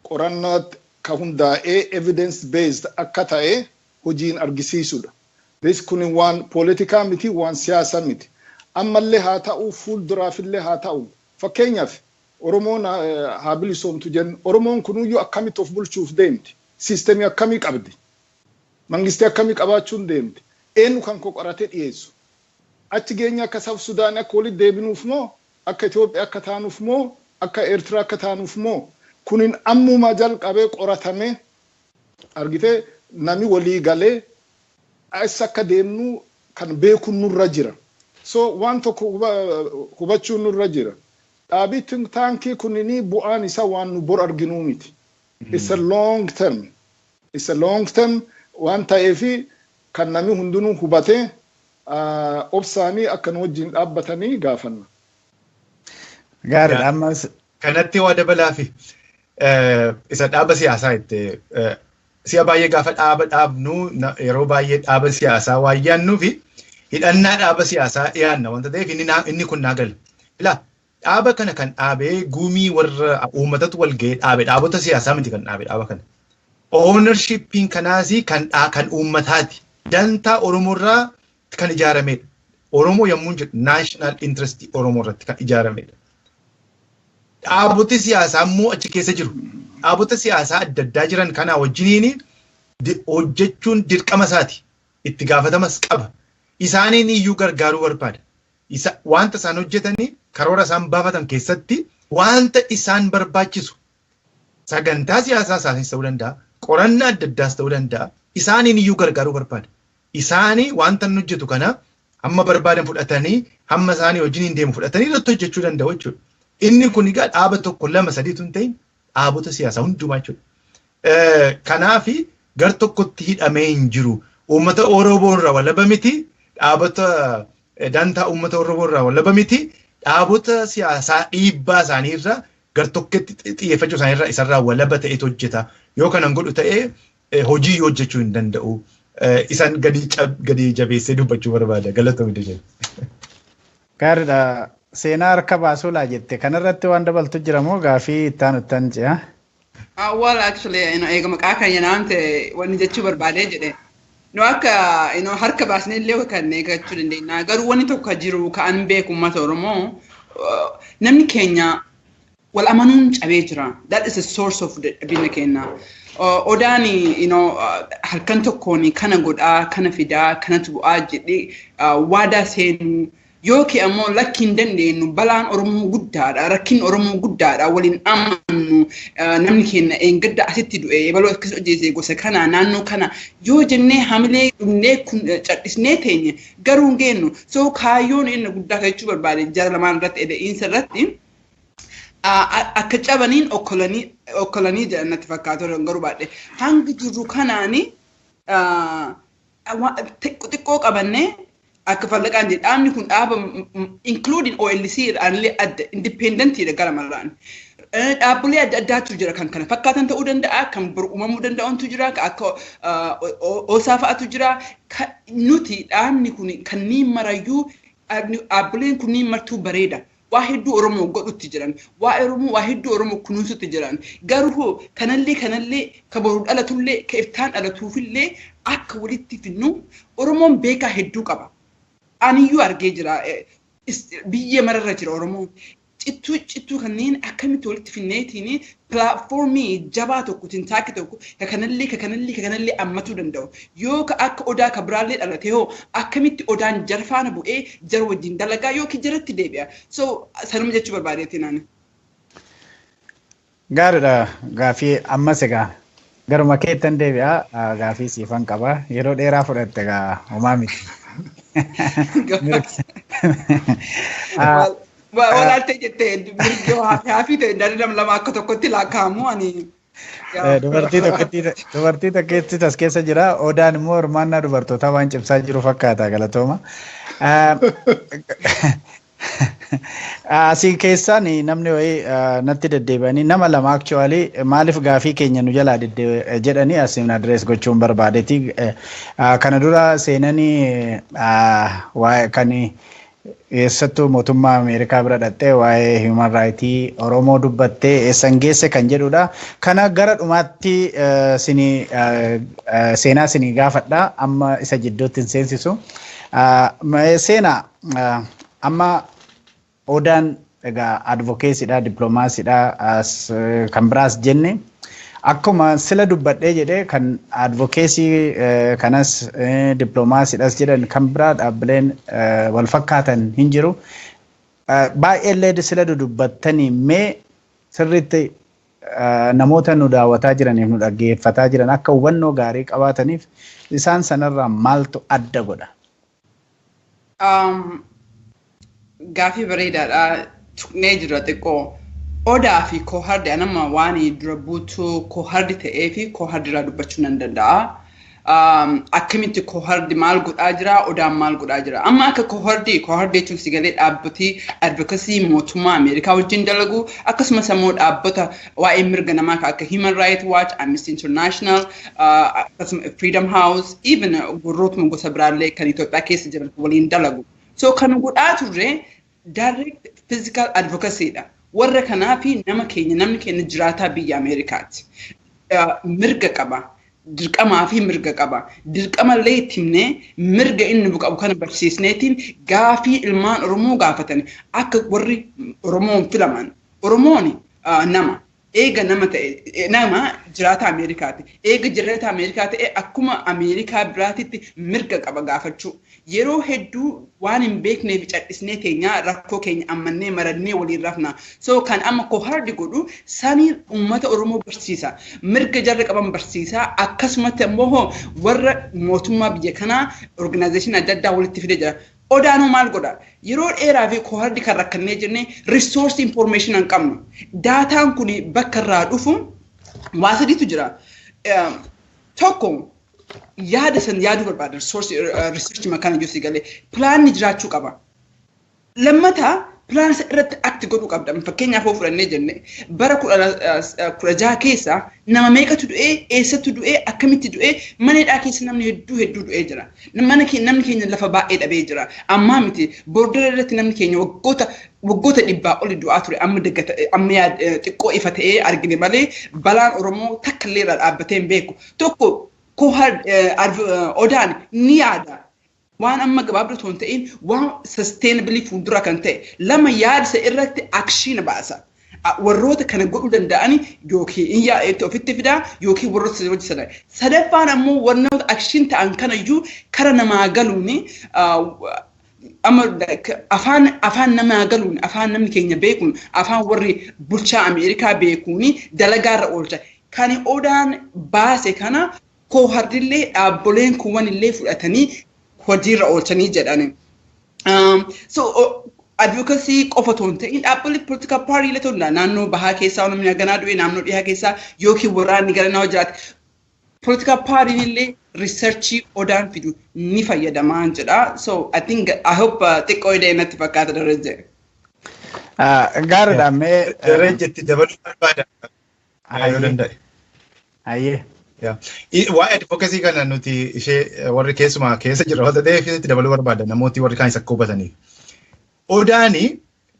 Speaker 4: qorannoo ka hundaa'ee evidence based akka ta'e hojiin argisiisudha. Kun waan poolitikaa miti waan siyaasaa miti. Ammallee haa ta'u fuulduraafillee haa ta'u fakkeenyaaf. Oromoon haa bilisoomtu jennu Oromoon kunuyyuu akkamitti of bulchuuf deemti siistemii akkamii qabdi mangistii akkamii qabaachuun deemti eenyu kan qoratee dhiyeessu achi geenya akka South Sudan akka walitti deebinuuf moo akka Itoophiyaa akka taanuuf moo akka Eertiraa akka taanuuf moo kunin ammuma jalqabee qoratame argitee nami walii galee as akka deemnu kan beekuun nurra jira so waan tokko hubachuun nurra jira. Dhaabii think tankii kunini bu'aan isaa waan nu bor arginuu miti. It's a long term. It's a long term waan ta'eefi kan nami hundinuu hubatee obsaanii akka nu wajjin dhaabbatanii gaafanna.
Speaker 1: Gaariidha ammas.
Speaker 3: Kanatti waa dabalaafi isa dhaaba siyaasaa itti si'a baay'ee gaafa dhaabnu yeroo baay'ee dhaaba siyaasaa waayyaannuu fi hidhannaa dhaaba siyaasaa dhiyaanna wanta ta'eef inni kun naagala. Ilaa dhaaba kana kan dhaabee guumii warra uummatatu wal ga'ee dhaabe dhaabota siyaasaa miti kan dhaabe dhaaba kana. Ownershipiin kanaasi kan uummataati. Dantaa Oromoorraa kan ijaaramedha. Oromoo yommuu jedhu national interest Oromoo irratti kan ijaaramedha. Dhaabota siyaasaa immoo achi keessa jiru. Dhaabota siyaasaa adda addaa jiran kanaa wajjiniin hojjechuun dirqama isaati. Itti gaafatamas qaba. Isaaniin iyyuu gargaaruu barbaada. Wanta isaan hojjetanii karoora isaan baafatan keessatti wanta isaan barbaachisu sagantaa siyaasaa isaaniis ta'uu danda'a. Qorannaa adda addaas ta'uu danda'a. Isaaniin iyyuu gargaaruu barbaada. Isaanii wanta inni hojjetu kana hamma barbaadan fudhatanii hamma isaanii wajjiniin deemu fudhatanii irratti hojjechuu danda'u jechuudha. Inni kun egaa dhaaba tokko lama sadiitu hin ta'in dhaabota siyaasaa hundumaa jechuudha. Kanaaf gar tokkotti hidhamee hin jiru. Uummata Oromoo irraa walaba miti. Dhaabota dantaa uummata Oromoo irraa walaba miti. Dhaabota siyaasaa dhiibbaa isaanii irraa gar tokkotti xiyyeeffachuu isaanii irraa isarraa walaba ta'etu hojjeta. Yoo kanan godhu ta'ee hojii hojjechuu hin danda'u. Isaan gadi jabeessee dubbachuu barbaada. Galatoomuu danda'u.
Speaker 1: Gaariidha. Seenaa harka baasuu laa jette kanarratti waan dabaltu jira moo gaafii ittaan ce'a?
Speaker 2: Well, actually, eega maqaa kan jedhamte wanni jechuu barbaadee jedhe. No akka harka baasnee illee kan eeggachuu dandeenya. Garuu wanni tokko jiru kan beeku uummata Oromoo namni keenya wal amanuun cabee jira. That is a source of biyya keenya. Odaani halkan tokkoon kana godhaa kana fidaa kanatu bu'aa jedhee waadaa seenuu yookiin ammoo lakkiin dandeenyu balaan Oromoo guddaadha rakkin Oromoo guddaadha waliin amannu namni keenya engadda asitti du'e baloo akkas hojjete gosa kana naannoo kana yoo jennee hamilee dhumnee kun cadhisnee teenye garuu geennu so kaayyoon inni guddaa jechuu barbaade jara lamaan irratti eda'insa irratti akka cabaniin okkolanii jedhannatti fakkaatu garuu baadhe hanga jirru kanaani xiqqoo qabannee akka fallaqaan jedhe dhaabni kun dhaaba including OLC irraanillee adda independentiidha gara marraan. Dhaabbilee adda addaatu jira kan kana fakkaatan ta'uu danda'a kan bor uumamuu danda'antu jira akka OSAA fa'atu jira nuti dhaabni kun kanneen marayyuu dhaabbileen kunniin martuu bareeda. Waa hedduu Oromoo godhutti jiran waa hedduu Oromoo kunuunsutti jiran garuu kanallee ka boru dhalatullee ka iftaan dhalatuufillee akka walitti finnu Oromoon beekaa hedduu qaba. Aniyyuu argee jira biyya mararra jira Oromoo cittuu kanneen akkamitti walitti finneetiin pilaatfoormii jabaa tokko tintaakki tokko ka kanallee ammatuu danda'u yoo ka akka odaa ka biraallee dhalate hoo akkamitti odaan jarfaana bu'ee jar wajjin dalagaa yookiin jaratti deebi'a so sanuma jechuu barbaadeetti naani.
Speaker 1: Gaariidha gaafii ammas egaa garuma keettan deebi'a gaafii siifan qaba yeroo dheeraa fudhatte egaa homaa miti.
Speaker 2: Walaalte jettee mirgoo hafi ta'e daree lama akka tokkotti laakkaa'amu ani.
Speaker 1: Dubartii tokkeetti as keessa jira. Odaan immoo hirmaannaa dubartootaa waan cimsaa jiru fakkaata galatooma. Asii keessaan namni wayii natti deddeebi'anii nama lama actually maaliif gaafii keenya nu jalaa jedhanii asiin adrees gochuun barbaadeeti. Kana dura seenanii kan eessattuu mootummaa Ameerikaa bira dhattee waa'ee human rightii Oromoo dubbattee eessan geesse kan jedhudha. Kana gara dhumaatti seenaa sinii gaafadha. Amma isa jidduutti hin seensisu. Seenaa amma Odaan egaa advocacyidha, dippiloomaasiidha kan biraas jenne akkuma sila dubbadhee jedhee kan advocacy kanas dippiloomaasiidhas jedhan kan biraa dhaabbileen wal fakkaatan hin jiru. Baay'eellee sila dubbattanii mee sirriitti namoota nu daawwataa jiraniif nu dhaggeeffataa jiran akka hubannoo gaarii qabaataniif isaan sanarraa maaltu adda godha?
Speaker 2: Gaafii bareedaadha tuqnee jira xiqqoo odaa fi koohardi anama waan dura buutuu koohardi ta'ee fi koohardirraa dubbachuu nan danda'a. Akkamitti koohardi maal godhaa jira odaan maal godhaa jira amma akka koohardi jechuun sigalee dhaabbatii advocacy mootummaa Ameerikaa wajjin dalagu akkasumas immoo dhaabbata waa'ee mirga namaa akka Human Rights Watch, Amnesty International, akkasumas Freedom House, even warrootuma gosa biraallee kan Itoophiyaa keessa jiran waliin dalagu. So kan godhaa turre direct physical advocacy dha. Warra kanaafi namni keenya jiraataa biyya Ameerikaati. Mirga qaba. Dirqamaa fi mirga qaba. Dirqama illee ittimnee mirga inni qabu kana barsiisneetiin gaafii ilmaan Oromoo gaafatan akka warri Oromoon filaman. Oromoon nama. Eega nama jiraata Ameerikaati. Eega jiraata Ameerikaa ta'e akkuma Ameerikaa biraatitti mirga qaba gaafachuu. Yeroo hedduu waan hin beekneef cadhisnee teenyaa rakkoo keenya ammannee marannee waliin rafna. So kan amma koo hardi godhu sanii uummata Oromoo barsiisa. Mirga jarra qaban barsiisa. Akkasumatti ammoo warra mootummaa biyya kanaa organization adda addaa walitti fidee jira. ODAAha maal godha? Yeroo dheeraa fi koo hardi kan rakkannee jennee resource information hin qabnu. Daataan kun bakka irraa dhufu waa sadiitu jira. Tokko yaaduu barbaada research makana jiru galee pilaanni jiraachuu qaba. Lammataa pilaan irratti akti godhuu qabda. Fakkeenyaaf yoo fudhannee jenne bara 16 keessa nama meeqatu du'ee, eessatti du'ee, akkamitti du'ee, mana hidhaa keessa namni hedduu du'ee jira. Namni keenya lafa baay'ee dhabee jira. Ammaa miti boordara irratti namni keenya waggoota dhibbaa oli du'aa ture. Amma xiqqoo ifa ta'ee argine malee balaan Oromoo takka illee irraa dhaabbatee hin beeku. Tokko ODAAhan ni yaada. Waan amma gabaabduu toon ta'in waan sustainably fuuldura kan ta'e. Lama yaadsa irratti akshiina baasa. Warroota kana godhuu danda'ani yookiin ofitti fidaa yookiin warroota hojjetan. Sadaffaan ammoo warroota akshiin ta'an kanayyuu kara namaa galuuni amma afaan namaa galuun afaan namni keenya beekuun afaan warri bulchaa Ameerikaa beekuuni dalagaarra oolcha. Kan ODAAhan baase kana koo hardillee dhaabboleen kuwwan illee fudhatanii hojiirra oolchanii jedhani. So advocacy qofa toon ta'in dhaabbilee political party illee toon naannoo bahaa keessaa namni haganaa du'e naannoo dhihaa keessaa yookiin waraanni gara nama jiraate political party illee researchii ODAAhan fidu ni fayyadamaan jedha. So I hope xiqqoo idee natti fakkaata darajee.
Speaker 1: Gaariidha mee
Speaker 3: Darajeetti dabaluu barbaada. Yoo danda'e.
Speaker 1: Ayyee.
Speaker 3: Waa'ee advocacy kana nuti ishee warri keessumaa keessa jira wanta ta'eef dabaluu barbaada namooti warri kaan isa akka hubataniif. ODAAhan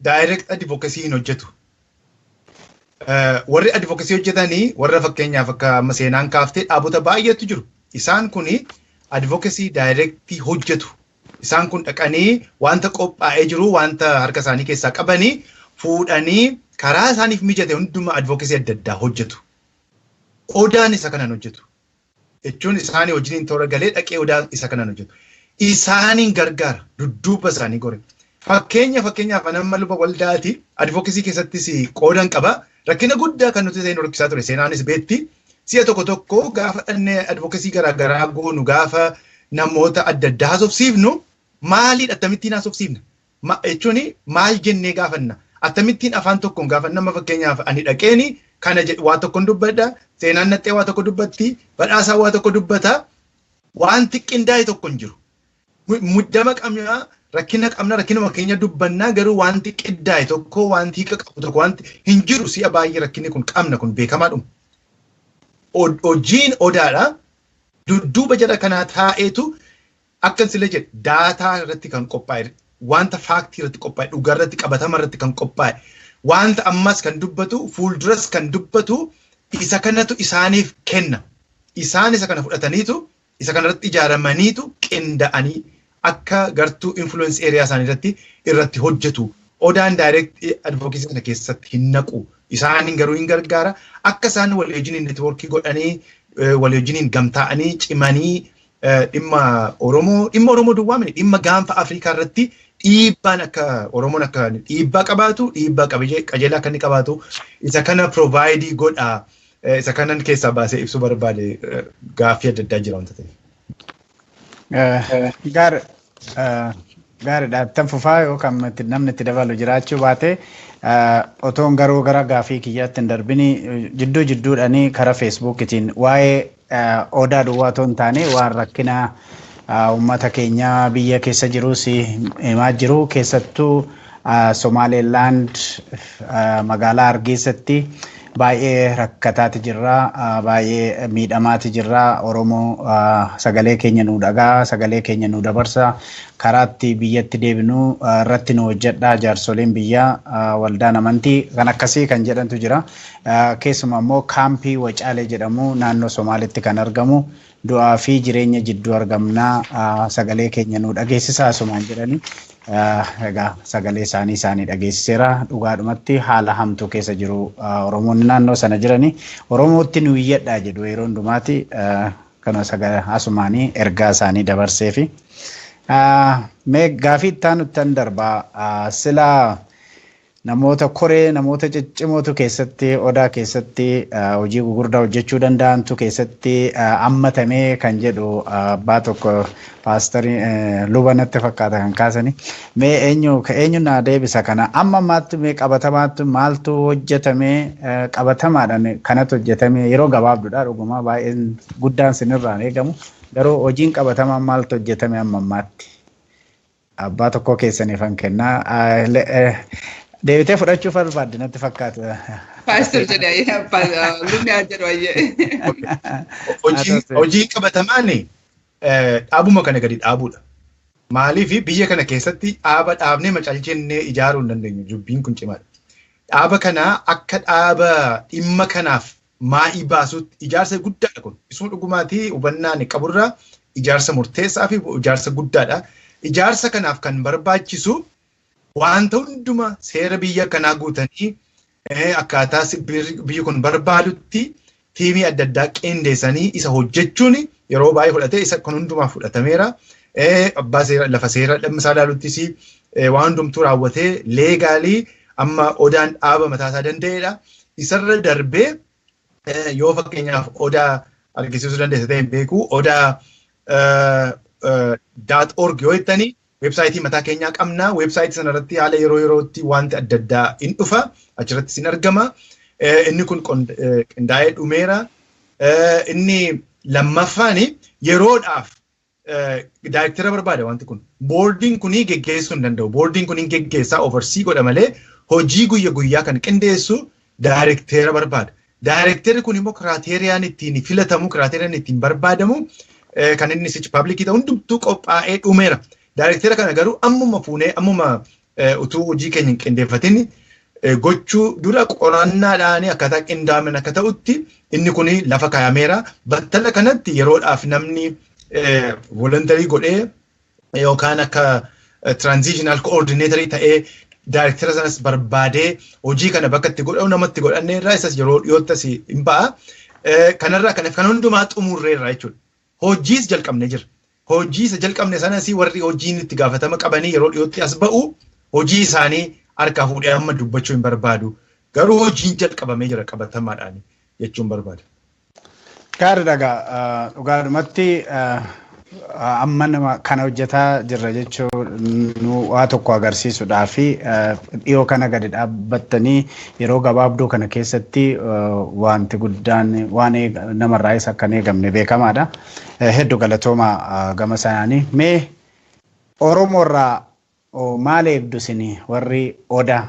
Speaker 3: direct advocacy hin hojjetu. Warri advocacy hojjetanii warra fakkeenyaaf akka amma seenaan kaaftee dhaabota baay'eetu jiru. Isaan kun advocacy direct hojjetu. Isaan kun dhaqanii wanta qophaa'ee jiru wanta harka isaanii keessaa qabanii fuudhanii karaa isaaniif mijate hunduma advocacy adda addaa hojjetu. ODAAhan isa kanaan hojjetu. Jechuun isaanii wajjiniin toora galee dhaqee ODAAhan isa kanaan hojjetu. Isaaniin gargaara dudduuba isaanii gore. Fakkeenyaaf nama luba waldaati advocacy keessattis qoodan qaba. Rakkina guddaa kan nuti seenuu rakkisaa ture seenaanis beetti. Si'a tokko gaafa dhannee advocacy garaagaraa goonu gaafa namoota adda addaa haasofsiifnu maaliidha akkamittiin haasofsiifna? Jechuun maal jennee gaafanna? Akkamittiin afaan tokkoon gaafa nama fakkeenyaaf ani dhaqeeni kana waa tokkoon dubbadha, seenaan naxxee waa tokko dubbatti, badhaasaa waa tokko dubbata, wanti qindaa'e tokko hin jiru. Muddama qabna, rakkinuma keenya dubbannaa garuu wanti qindaa'e tokko, wanti hiika qabu tokko, wanti hin jiru si'a baay'ee rakkinni kun qabna kun beekamaadhuma. Hojiin ODAAhaadha. Dudduuba jara kanaa taa'eetu akkan sila jedhe daataa irratti kan qophaa'e, wanta faaktii irratti qophaa'e, dhugaa irratti qabatama irratti kan qophaa'e. Wanta ammas kan dubbatu, fuulduras kan dubbatu, isa kanatu isaaniif kenna. Isaan isa kana fudhataniitu, isa kanarratti ijaaramaniitu qinda'anii akka gartuu influence area isaanii irratti hojjetu. ODAAhan direct advocacy kana keessatti hin naqu. Isaaniin garuu hin gargaara. Akka isaan walii wajjiniin networkii godhanii, walii wajjiniin gamtaa'anii, cimanii dhimma Oromoo duwwaa miti dhimma gaanfa Afrikaa irratti dhiibbaan akka Oromoon akka dhiibbaa qabaatu, dhiibbaa qajeelaa akka inni qabaatu isa kana provide godha. Isa kanan keessaa baasee ibsuu barbaade gaaffii adda addaa jira wanta
Speaker 1: ta'e. Gaariidha. Tan fufaa yookaan namni itti dabalu jiraachuu baate otoon garuu gara gaaffii kiyyaatti hin darbini jidduudhaanii karaa feesbuukiitiin waa'ee ODAAha duwwaa otoo hin taane waan rakkina uummata keenya biyya keessa jirus himaa jiru keessattuu Somaaliilaand magaalaa Hargeessatti baay'ee rakkataati jirra, baay'ee miidhamaati jirra. Oromoo sagalee keenya nu dhagaa, sagalee keenya nu dabarsa. Karaatti biyyatti deebinu irratti nu hojjedha. Jaarsoleen biyyaa waldaan amantii kan akkasii kan jedhantu jira. Keessumaa immoo kaampii Wacaalee jedhamu naannoo Somaalitti kan argamu. Du'aa fi jireenya jidduu argamnaa sagalee keenya nu dhageessisaa asumaan jedhani. Egaa sagalee isaanii dhageessiseera. Dhugaadhumatti haala hamtuu keessa jiru Oromoonni naannoo sana jirani. Oromootti nu iyyadhaa jedhu yeroo hundumaati kana sagalee asumaanii ergaa isaanii dabarseefi. Mee gaafii itti aanutti darbaa silaa namoota koree namoota ciccimootu keessatti odaa keessatti hojii gurguddaa hojjechuu danda'antu keessatti hammatamee kan jedhu abbaa tokko paastorii luba natti fakkaata kan kaasani. Mee eenyu na deebisa kana amma ammaatti mee qabatamaatti maaltu hojjetamee qabatamaadhaan kanatti hojjetamee yeroo gabaabduudha dhugumaa baay'een guddaan sinirraan eegamu garuu hojiin qabatamaan maaltu hojjetame amma ammaatti abbaa tokko keessaniifan kennaa. Deebitee fudhachuuf barbaadde natti fakkaata.
Speaker 2: Pastor jedhee lubni jedhu wayyee.
Speaker 3: Hojii qabatamaan dhaabuma kana gadi dhaabuudha. Maaliif biyya kana keessatti dhaaba dhaabnee macalchennee ijaaruu hin dandeenyu. Dubbiin kun cimaadha. Dhaaba kana akka dhaaba dhimma kanaaf maa'ii baasuutti ijaarsa guddaadha kun. Isuma dhugumaatii hubannaan qaburraa ijaarsa murteessaa fi ijaarsa guddaadha. Ijaarsa kanaaf kan barbaachisu wanta hunduma seera biyya kanaa guutanii akkaataa biyyi kun barbaadutti tiimii adda addaa qindeessanii isa hojjechuun yeroo baay'ee fudhatee isa kun hundumaa fudhatameera. Abbaa seera lafa seera dhammisaa ilaaluttis waan hundumtuu raawwatee leegaalii amma odaan dhaaba mataasaa danda'edha. Isarra darbee yoo fakkeenyaaf odaa argisiisuu dandeessa ta'e hin beeku odaa .org yoo jettanii websaayitii mataa keenyaa qabna. Websaayitii sanarratti haala yeroo yerootti wanti adda addaa in dhufa achirratti sin argama. Inni kun qindaa'ee dhumeera. Inni lammaffaan yeroodhaaf daayirektara barbaada wanti kun. Boordiin kunii geggeessuu hin danda'u. Boordiin kunii geggeessaa oversii godha malee hojii guyyaa kan qindeessu daayirektara barbaada. Daayirektarri kun immoo kiraateeriyaan ittiin filatamu, kiraateeriyaan ittiin barbaadamu kan inni sichi paablikii ta'u hundumtuu qophaa'ee dhumeera. Daayirektara kana garuu ammuma fuunee ammuma utuu hojii keenya hin qindeeffatin gochuu dura qorannaadhaan akkaataa qindaa'aman akka ta'utti inni kun lafa kaayameera. Battala kanatti yeroodhaaf namni volontarii godhee yookaan akka transitional coordinatorii ta'ee daayirektara sanas barbaadee hojii kana bakka itti godhamu namatti godhanneerraa isas yeroo dhiyoottas hin ba'a. Kanarraa kan hundumaa xumurreerra jechuudha. Hojiis jalqabnee jira. Hojii isa jalqabne sanas warri hojiin itti gaafatama qabanii yeroo dhiyootti as ba'u hojii isaanii harkaa fuudhee amma dubbachuu hin barbaadu. Garuu hojiin jalqabamee jira qabatamaadhaan jechuun barbaada.
Speaker 1: Gaarii dhagaa dhugaadhumatti amma nama kana hojjetaa jirra jechuun waa tokko agarsiisuudhaa fi dhiyoo kana gadi dhaabbattanii yeroo gabaabduu kana keessatti wanti guddaan waan namarraayis akka hin eegamne beekamaadha. Hedduu galatooma gama sanaanii. Mee Oromoorraa maal eegdu isin warri Odaa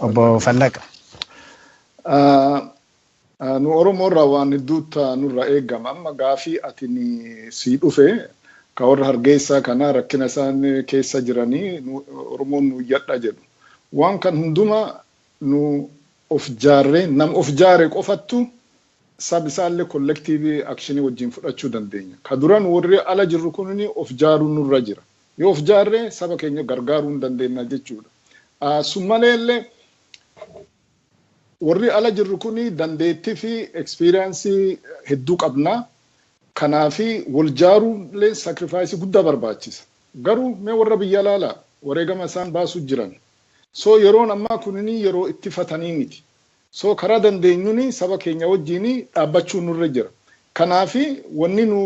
Speaker 1: obbo Fallaqa?
Speaker 4: Nu Oromoorraa waan hedduutu nurra eegama. Amma gaafii ati sii dhufe ka warra Hargeysaa kana rakkina isaan keessa jiranii Oromoon nu iyyadha jedhu. Waan kan hunduma nu of jaarree nam of jaare qofattu sab isaallee collective action wajjin fudhachuu dandeenya. Ka duran warri ala jirru kunni of jaaruun nurra jira. Yoo of jaarree saba keenya gargaaruu dandeenya jechuudha. Summaleellee warri ala jirru kuni dandeettii fi experience hedduu qabna. Kanaafi wal jaaruulee sacrifice guddaa barbaachisa. Garuu mee warra biyya laala wareegama isaan baasuu jiran. So yeroon ammaa kunini yeroo itti fatanii miti. So karaa dandeenyuuni saba keenya wajjin dhaabbachuu nurra jira. Kanaafi wanni nu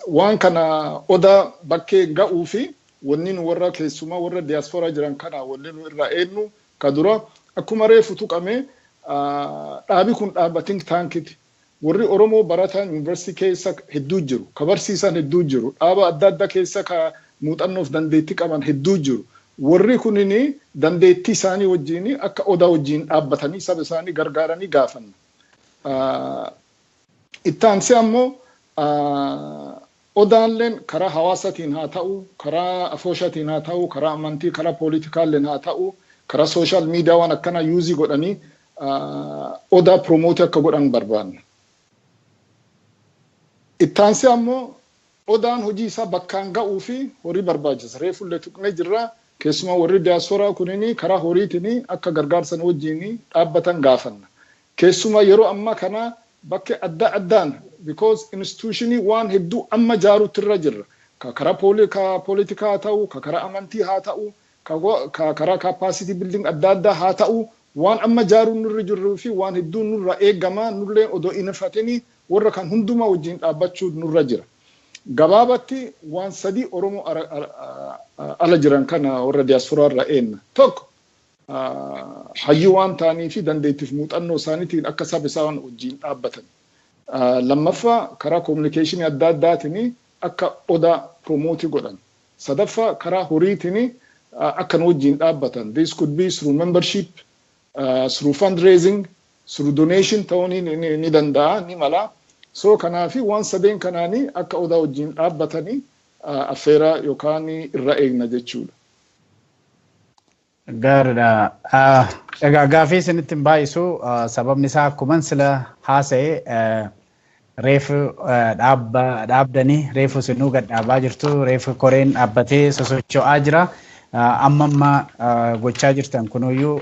Speaker 4: waan kana Odaa bakkee ga'uu fi wanni nu warra keessumaa warra diaspora jiran kana wanni nu irraa eenyu ka dura akkuma reefu tuqame dhaabi kun dhaaba think tankiti. Warri Oromoo barataan university keessa hedduu jiru. Ka barsiisan hedduu jiru. Dhaaba adda addaa keessa ka muuxannoof dandeettii qaban hedduu jiru. warri kunini dandeettii isaanii wajjin akka odaa wajjin dhaabbatanii saba isaanii gargaaranii gaafan. Ittaansi ammoo odaalleen karaa hawaasatiin haa ta'u, karaa afooshaatiin haa ta'u, karaa amantii, karaa pooletikaalleen haa ta'u, karaa sooshaal miidiyaa waan akkana yuuzii godhanii odaa promootii akka godhan barbaanna. Ittaansi ammoo odaan hojii isaa bakkaan ga'uu fi horii barbaachisa. Reefullee tuqnee jirra. Keessumaa warri diyaasporaa kunini karaa horiitiin akka gargaarsan wajjin dhaabbatan gaafanna. Keessumaa yeroo ammaa kana bakka adda addaan because institutionii waan hedduu amma jaaruutti irra jirra. Karaa poolitikaa haa ta'u, karaa amantii haa ta'u, karaa capacity building adda addaa haa ta'u, waan amma jaaruun nurra jirruu fi waan hedduu nurra eegama nullee odoo infatanii warra kan hundumaa wajjin dhaabbachuu nurra jira. Gabaabatti waan sadii Oromoo ala jiran kana warra diyaasporaa irraa eenna. Tokko hayyuu waan ta'anii fi dandeettiif muuxannoo isaaniitiin akka saba isaan wajjin dhaabbatan. Lammaffaa karaa kominikeeshinii adda addaatiin akka odaa promootii godhan. Sadaffaa karaa horiitiin akka wajjin dhaabbatan. This could be through membership, through fundraising, through donation ta'uu ni danda'a, ni mala. So kanaafi waan sadeen kanaanii akka odaa wajjin dhaabbatanii affeera yookaan irra eegna jechuudha.
Speaker 1: Gaariidha. Egaa gaaffii isinitti baay'isu sababni isaa akkuma sila haasa'e reefu dhaabdanii reefu sinuu gad dhaabaa jirtu reefu koreen dhaabbatee sosocho'aa jira. Amma gochaa jirtan kunuyyuu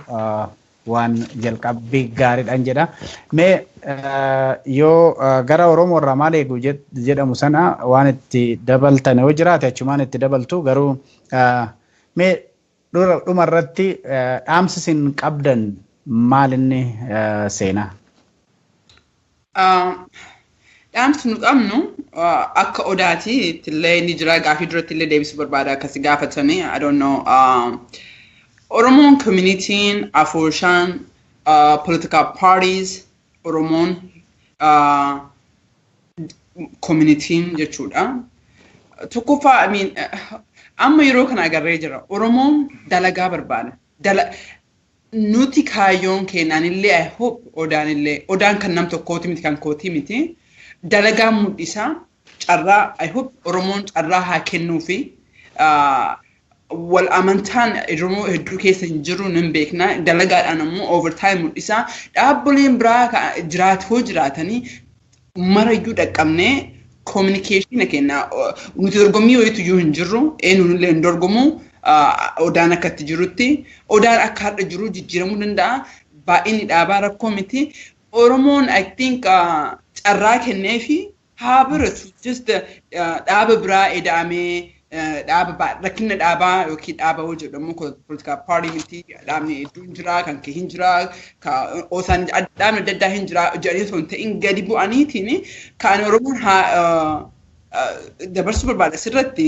Speaker 1: waan jalqabbii gaariidhaan jedha. Mee yoo gara Oromoo irraa maal eegu jedhamu sana waan itti dabaltan yoo jiraate achumaan itti dabaltu garuu mee dhuma irratti dhaamsi isin qabdan maal inni seenaa?
Speaker 2: Dhaamsi nu qabnu akka odaati illee ni jira gaaffii duratti illee deebisuu barbaada akkasi gaafatanii I don't know. Oromon community, Afoshan, political parties, Oromon community, jechuudha. Tokkoffaa, I mean, amma yeroo kana agarree jira. Oromon dalagaa barbaada. Nuti kaayyoon keenanillee, I hope odaan kan nam tokkooti miti kan kooti miti. Dalagaa mul'isaa carraa, I hope Oromon carraa haa kennuufi. Wal amantaan Oromoo hedduu keessa hin jiru nan beekna dalagaadhaan ammoo overtime mul'isa dhaabbileen biraa jiraatanii marayyuu dhaqqabnee communication kenna nuti dorgommii wayitu iyyuu hin jirru eenyuunillee hin dorgomu odaan akkatti jirutti odaan akka har'a jiru jijjiiramuu danda'a baay'inni dhaabaa rakkoo miti Oromoon I think carraa kenneefi haa biratu just dhaaba biraa eda'amee rakkina dhaabaa yookiin dhaaba hojii jedhamu political party miti dhaabni hedduu hin jira kan kee hin jira osaan dhaabni adda addaa hin jira jedhanii osoo hin ta'in gadi bu'aniitiin kan Oromoon dabarsuu barbaada sirratti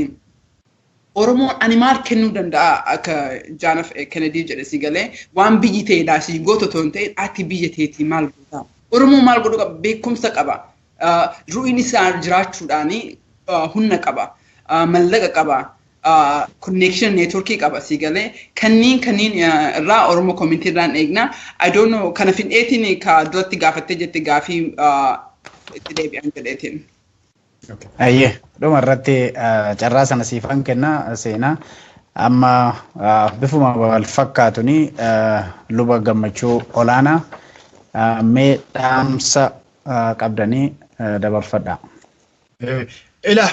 Speaker 2: Oromoon ani maal kennuu danda'a akka Jaanaf Kennedy jedhe si galee waan biyyi ta'edha si goota osoo hin ta'in ati biyya teetii maal goota Oromoon maal godhu qaba beekumsa qaba ru'iin isaa jiraachuudhaani humna qaba. Mallaqa qaba connection network qaba si galee kanniin irraa Oromoo community irraan eegna I don't know kana fidheetiin ka duratti gaafattee jette gaaffii itti deebi'an jedheetiin.
Speaker 1: Ayyee dhuma irratti carraa sana siifan kenna seenaa amma bifuma wal fakkaatuni luba gammachuu olaanaa mee dhaamsa qabdanii dabarfadha.
Speaker 3: Ila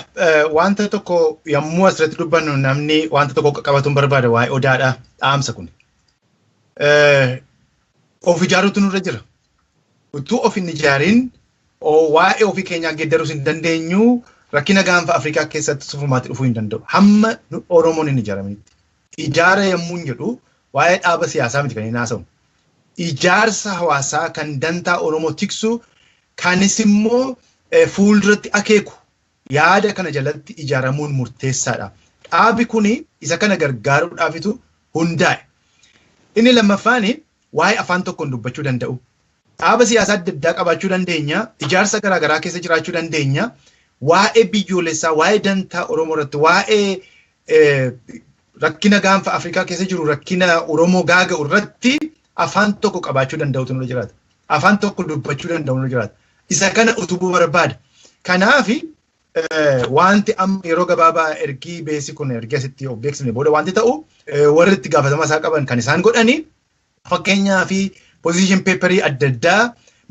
Speaker 3: wanta tokko yommuu asirratti dubbannu namni wanta tokko qabatuun barbaada waa'ee odaadha dhaamsa kun. Of ijaaruutu nurra jira. Utuu of hin ijaariin waa'ee ofii keenyaa geeddaruus hin dandeenyu rakkina gaanfa Afrikaa keessatti sufumaatti dhufuu hin danda'u. Hamma Oromoon hin ijaaraminitti. Ijaara yommuu hin jedhu waa'ee dhaaba siyaasaa miti kan hin haasawu. Ijaarsa hawaasaa kan dantaa Oromoo tiksu kanis immoo fuulduratti akeeku. Yaada kana jalatti ijaaramuun murteessaadha. Dhaabi kuni isa kana gargaaruudhaafitu hundaa'e. Inni lammaffaan waa'ee afaan tokkoon dubbachuu danda'u. Dhaaba siyaasaa adda addaa qabaachuu dandeenya. Ijaarsa garaagaraa keessa jiraachuu dandeenya. Waa'ee biyyoolessaa, waa'ee dantaa Oromoo irratti, waa'ee rakkina gaanfa Afrikaa keessa jiru rakkina Oromoo gaaga irratti afaan tokko qabaachuu danda'utu nurra jiraata. Afaan tokko dubbachuu danda'u nurra jiraata. Isa kana utubuu barbaada. Kanaafi wanti amma yeroo gabaabaa ergii beesi kun ergi asitti of beeksifne booda wanti ta'u warri itti gaafatama isaa qaban kan isaan godhani fakkeenyaa fi position paperii adda addaa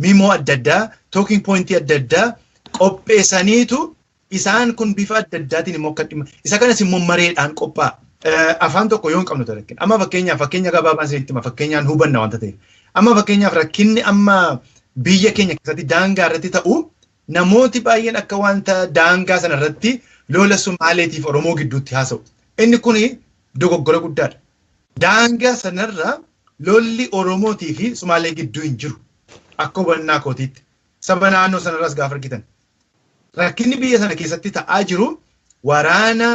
Speaker 3: memo adda addaa talking pointii adda addaa qopheessaniitu isaan kun bifa adda addaatiin immoo kan dhimma isa kanas immoo mareedhaan qophaa'a. Afaan tokko yoo hin qabnu ta'e amma fakkeenya gabaabaan isinitti hima fakkeenyaan hubanna wanta ta'eef amma fakkeenyaaf rakkinni amma biyya keenya keessatti daangaa irratti ta'u namooti baay'een akka wanta daangaa sana irratti lola Sumaaleetiif Oromoo gidduutti haasa'u. Inni kun dogoggora guddaadha. Daangaa sanarra lolli Oromootii fi Sumaalee gidduu hin jiru. Akka hubannaa kootiitti. Saba naannoo sanarraas gaafa argitan. Rakkinni biyya sana keessatti ta'aa jiru waraana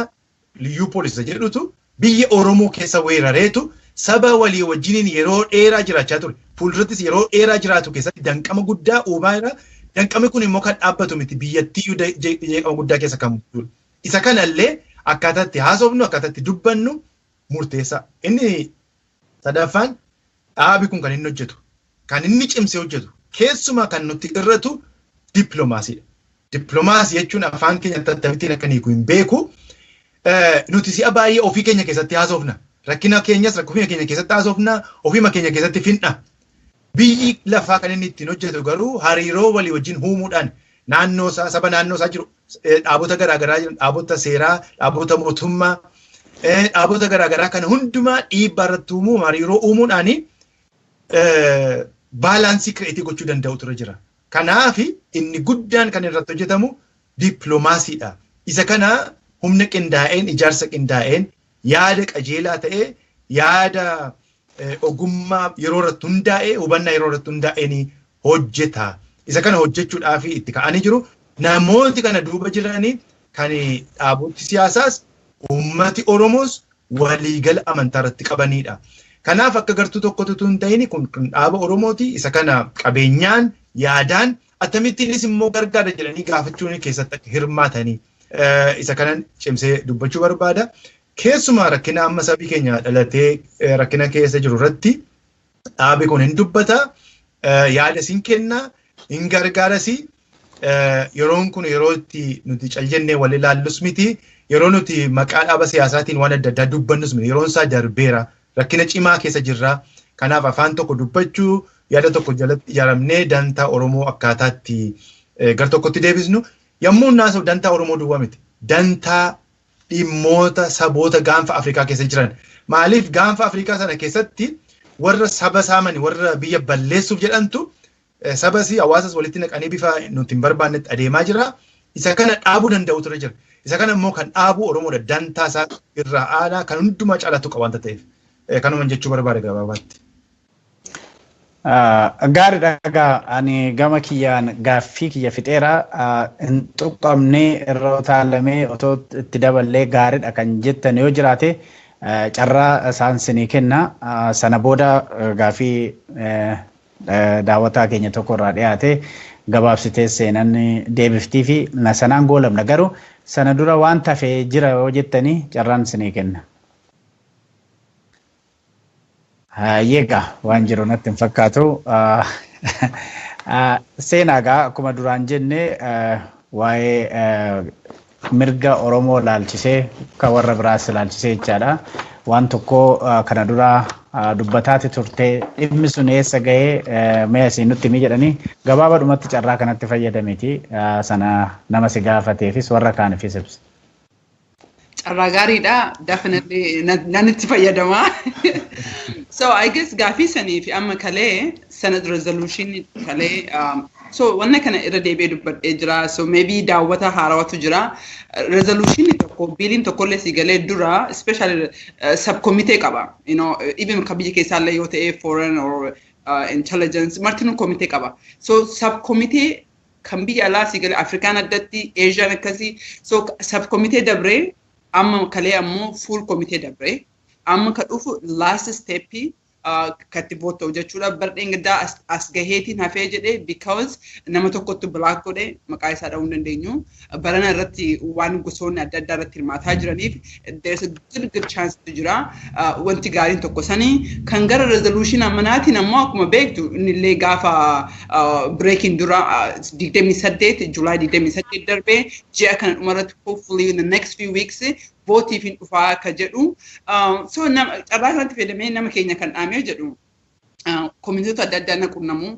Speaker 3: liyyuu poolisii jedhutu biyya Oromoo keessa weerareetu saba walii wajjiniin yeroo dheeraa jiraachaa ture. Fuuldurattis yeroo dheeraa jiraatu keessatti danqama guddaa uumaa jira. Danqamni kun immoo kan dhaabbatu miti biyyattii jeeqama guddaa keessa kan mul'atu. Isa kanallee akkaataa itti haasofnu akkaataa itti dubbannu murteessa. Inni sadaffaan dhaabi kun kan inni hojjetu kan inni cimsee hojjetu keessumaa kan nuti irratu dippiloomaasiidha. Dippiloomaasii jechuun afaan keenya tattamittiin akka hiiku hin beeku. Nuti si'a baay'ee ofii keenya keessatti haasofna. Rakkina keenyas rakkoo keenya keessatti haasofna. Ofiima keenya keessatti finna. Biyyi lafaa kan inni ittiin hojjetu garuu hariiroo walii wajjin uumuudhaan naannoo isaa saba naannoo isaa jiru dhaabota garaagaraa jiran dhaabota seeraa dhaabota mootummaa dhaabota garaagaraa kan hundumaa dhiibbaa irratti uumuu hariiroo uumuudhaan baalaansii kireetii gochuu danda'u ture jira. Kanaaf inni guddaan kan irratti hojjetamu dippiloomaasiidha. Isa kana humna qindaa'een ijaarsa qindaa'een yaada qajeelaa ta'ee yaada ogummaa yeroo irratti hundaa'ee hubannaa yeroo irratti hundaa'een hojjeta. Isa kana hojjechuudhaaf itti ka'anii jiru. Namooti kana duuba jiranii kan dhaaboti siyaasaas uummati Oromoos waliigala amantaa irratti qabanidha. Kanaaf akka gartuu tokkotu hin ta'in kun dhaaba Oromooti. Isa kana qabeenyaan yaadaan akkamittiinis immoo gargaara jedhanii gaafachuun keessatti akka hirmaatanii isa kanan cimsee dubbachuu barbaada. Keessumaa rakkina amma sabii keenya dhalatee rakkina keessa jiru irratti dhaabi kun hin dubbata yaada siin kenna hin gargaaras yeroon kun yeroo itti nuti caljennee wal ilaallus miti yeroo nuti maqaa dhaaba siyaasaatiin waan adda addaa dubbannus miti yeroon isaa darbeera rakkina cimaa keessa jirra kanaaf afaan tokko dubbachuu yaada tokko jalatti ijaaramnee dantaa Oromoo akkaataatti gar tokkotti deebisnu yommuu naasoo dantaa Oromoo duwwaa miti dantaa dhimmoota saboota gaanfa Afrikaa keessa jiran. Maaliif gaanfa Afrikaa sana keessatti warra saba saamanii warra biyya balleessuuf jedhantu sabas hawaasas walitti naqanii bifa nuti hin barbaannetti adeemaa jira. Isa kana dhaabuu danda'u ture jira. Isa kana immoo kan dhaabu Oromoodha dantaa isaa irraa aanaa kan hundumaa caalatu qabu wanta ta'eef. Kanuma jechuu barbaade gabaabaatti.
Speaker 1: Gaariidha egaa ani gama kiyyaan gaaffii kiyya fixeera hin tuqamne irra utaalamee otoo itti daballee gaariidha kan jettan yoo jiraate carraa isaan sinii kenna sana booda gaaffii daawwataa keenya tokko irraa dhiyaate gabaabsitee seenan deebiftii fi sanaan goolamna garuu sana dura waan tafee jira yoo jettanii carraan sinii kenna. Yeega waan jiru natti hin fakkaatu. Seenaagaa akkuma duraan jenne waa'ee mirga Oromoo laalchisee kan warra biraas laalchisee jechaadha. Waan tokko kana dura dubbataati turte dhimmi sun eessa gahee mee asiin nutti himi jedhanii gabaabadhumatti carraa kanatti fayyadameeti sana nama si gaafateefis warra kaaniifis ibsa.
Speaker 2: Carraa gaariidha. Definitely nan itti fayyadama. So I guess gaaffii sanii fi amma kalee Senate resolution kalee so wanna kana irra deebi'ee dubbadhee jira. So maybe daawwata haarawatu jira. Resolution tokko biiliin tokkollee si galee dura especially subcommittee qaba. You know even ka biyya keessaallee yoo ta'e foreign or intelligence martinuu committee qaba. So subcommittee kan biyya alaa si galee Afrikaan addatti Asian akkasii so subcommittee dabree amma kalee ammoo full committee dabree amma ka dhufu last step katti vootoo jechuudha. Bardeen gaddaa as gaheetiin hafee jedhee because nama tokkotti black godhe maqaa isaa dha'uu hin dandeenyu. Barana irratti waan gosoonni adda addaa irratti hirmaataa jiraniif there's a good chance to jira. Wanti gaariin tokko sanii kan gara resolution amanaatiin ammoo akkuma beektu innillee gaafa breaking dura 28 July 28 darbee ji'a kana dhumarratti hopefully in the next few weeks votiif hin dhufaa akka jedhu. So carraa kanatti fayyadamee nama keenya kan dhaamee jedhu koominiitoota adda addaa na qunnamu.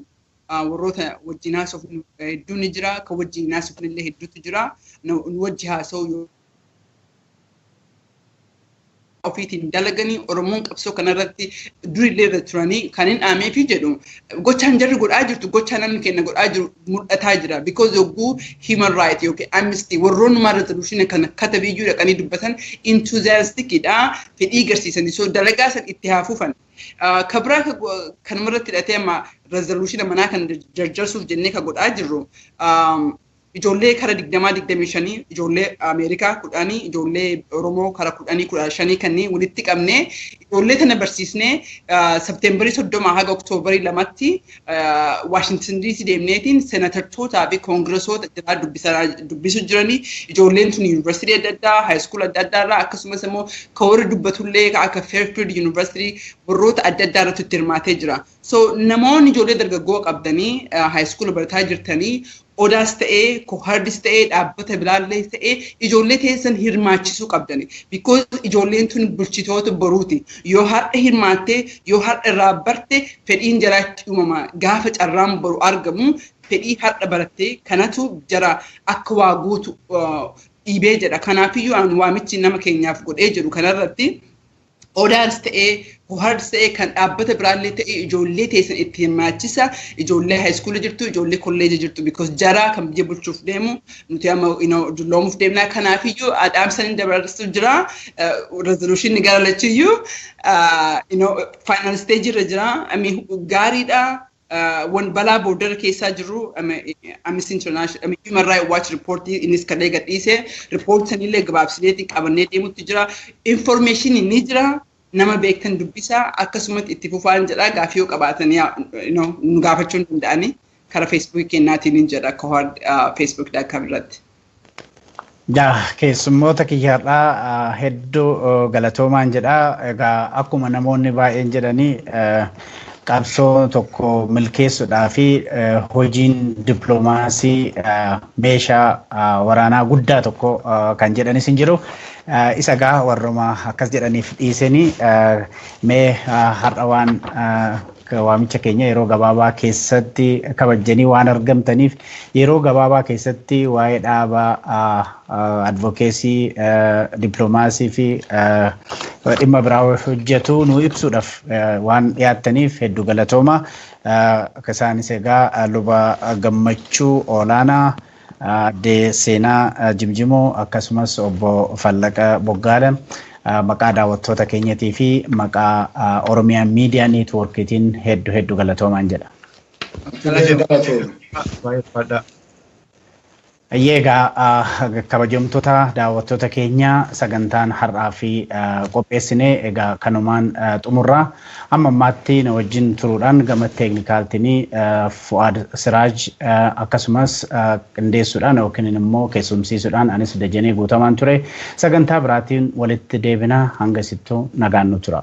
Speaker 2: Warroota wajjin haasofnu hedduun ni jira. Kan wajjin haasofnu illee hedduutu jira. Wajji haasa'u ofiitiin dalaganii Oromoon qabsoo kanarratti durillee irra turanii kan hin dhaamee fi jedhu gochaan jarri godhaa jirtu gochaa namni keenya godhaa jiru mul'ataa jira because yogguu human right yookiin amnesty warroonnumaa resolution kan katabiyyuu dhaqanii dubbatan enthusiasticidha fedhii garsiisanii so dalagaa san itti haafufan. Kabraa kanumarratti hidhatee amma resolution manaa kan jarjarsuuf jennee ka godhaa jirru ijoollee kara 20-25 ijoollee Ameerikaa 10 ijoollee Oromoo kara 10-15 kanneen walitti qabnee ijoollee tana barsiisnee Septembarii 30 haga Oktoobarii 2tti Washington DC deemneetiin senatartootaa fi koongresoota jiraa dubbisu jiranii ijoolleen tun yuunivarsiitii adda addaa haayiskuul adda addaa irraa akkasumas immoo ka warri dubbatullee akka Fairfield University warroota adda addaa irratti hirmaatee jira. So namoonni ijoollee dargaggoo qabdanii haayiskuul barataa jirtanii ODAAhas ta'ee, kohardis ta'ee, dhaabbata bilaallee ta'ee ijoollee teessan hirmaachisuu qabdani. Because ijoolleen tun bulchitoota boruuti. Yoo har'a hirmaattee, yoo har'a irraa barte fedhiin jaraatti uumama. Gaafa carraan boru argamu fedhii har'a barattee kanatu jara akka waa guutu dhiibee jedha. Kanaafiyyuu aan waamichi nama keenyaaf godhee jedhu kanarratti ODAAhas ta'ee, kohardis ta'ee kan dhaabbata biraallee ta'ee ijoollee teessan itti hirmaachisa. Ijoollee haayiskuulii jirtu, ijoollee kolleejii jirtu because jaraa kan biyya bulchuuf deemu nuti amma dulloomuuf deemnaa kanaafiyyuu dhaamsanii dabarsu jira. Resolution gara lachiyyuu final stage irra jira. Gaariidha. Wan balaa boodara keessaa jiru Amnesty International Human Rights Watch report innis kalee gadhiise report sanillee gabaabsineetii qabannee deemutti jira. Information ni jira. Nama beektan dubbisaa akkasumas itti fufaan jedha gaafii yoo qabaatanii nu gaafachuu danda'anii karaa Facebook kennaatiin jedha facebook.com irratti.
Speaker 1: Keessummoota kiyyaadhaa hedduu galatoomaan jedha. Egaa akkuma namoonni baay'een jedhanii qabsoo tokko milkeessuudhaa fi hojiin dippiloomaasii meeshaa waraanaa guddaa tokko kan jedhanis hin jiru. Isa gaa warruma akkas jedhaniif dhiisanii mee har'a waan waamicha keenya yeroo gabaabaa keessatti kabajanii waan argamtaniif yeroo gabaabaa keessatti waa'ee dhaabaa advocacy dippiloomaasii fi dhimma biraa hojjetu nu ibsuudhaaf waan dhiyaattaniif hedduu galatooma. Akka isaanis egaa luba gammachuu olaanaa de seenaa jimjimoo akkasumas obbo Fallaqa Boggaadha maqaa daawwattoota keenyatii fi maqaa Oromiyaa Miidiyaa Neetwoorkiitiin hedduu galatoomaan jedha. Egaa kabajamtoota daawwattoota keenya sagantaan har'aa fi qopheessinee egaa kanumaan xumurraa amma ammaatti na wajjin turuudhaan gama teeknikaaltiin Fu'aad Siraaj akkasumas qindeessuudhaan yookiin immoo keessumsiisuudhaan anis Dajanee Guutamaan ture sagantaa biraatiin walitti deebina hanga sittuu nagaan nu tura.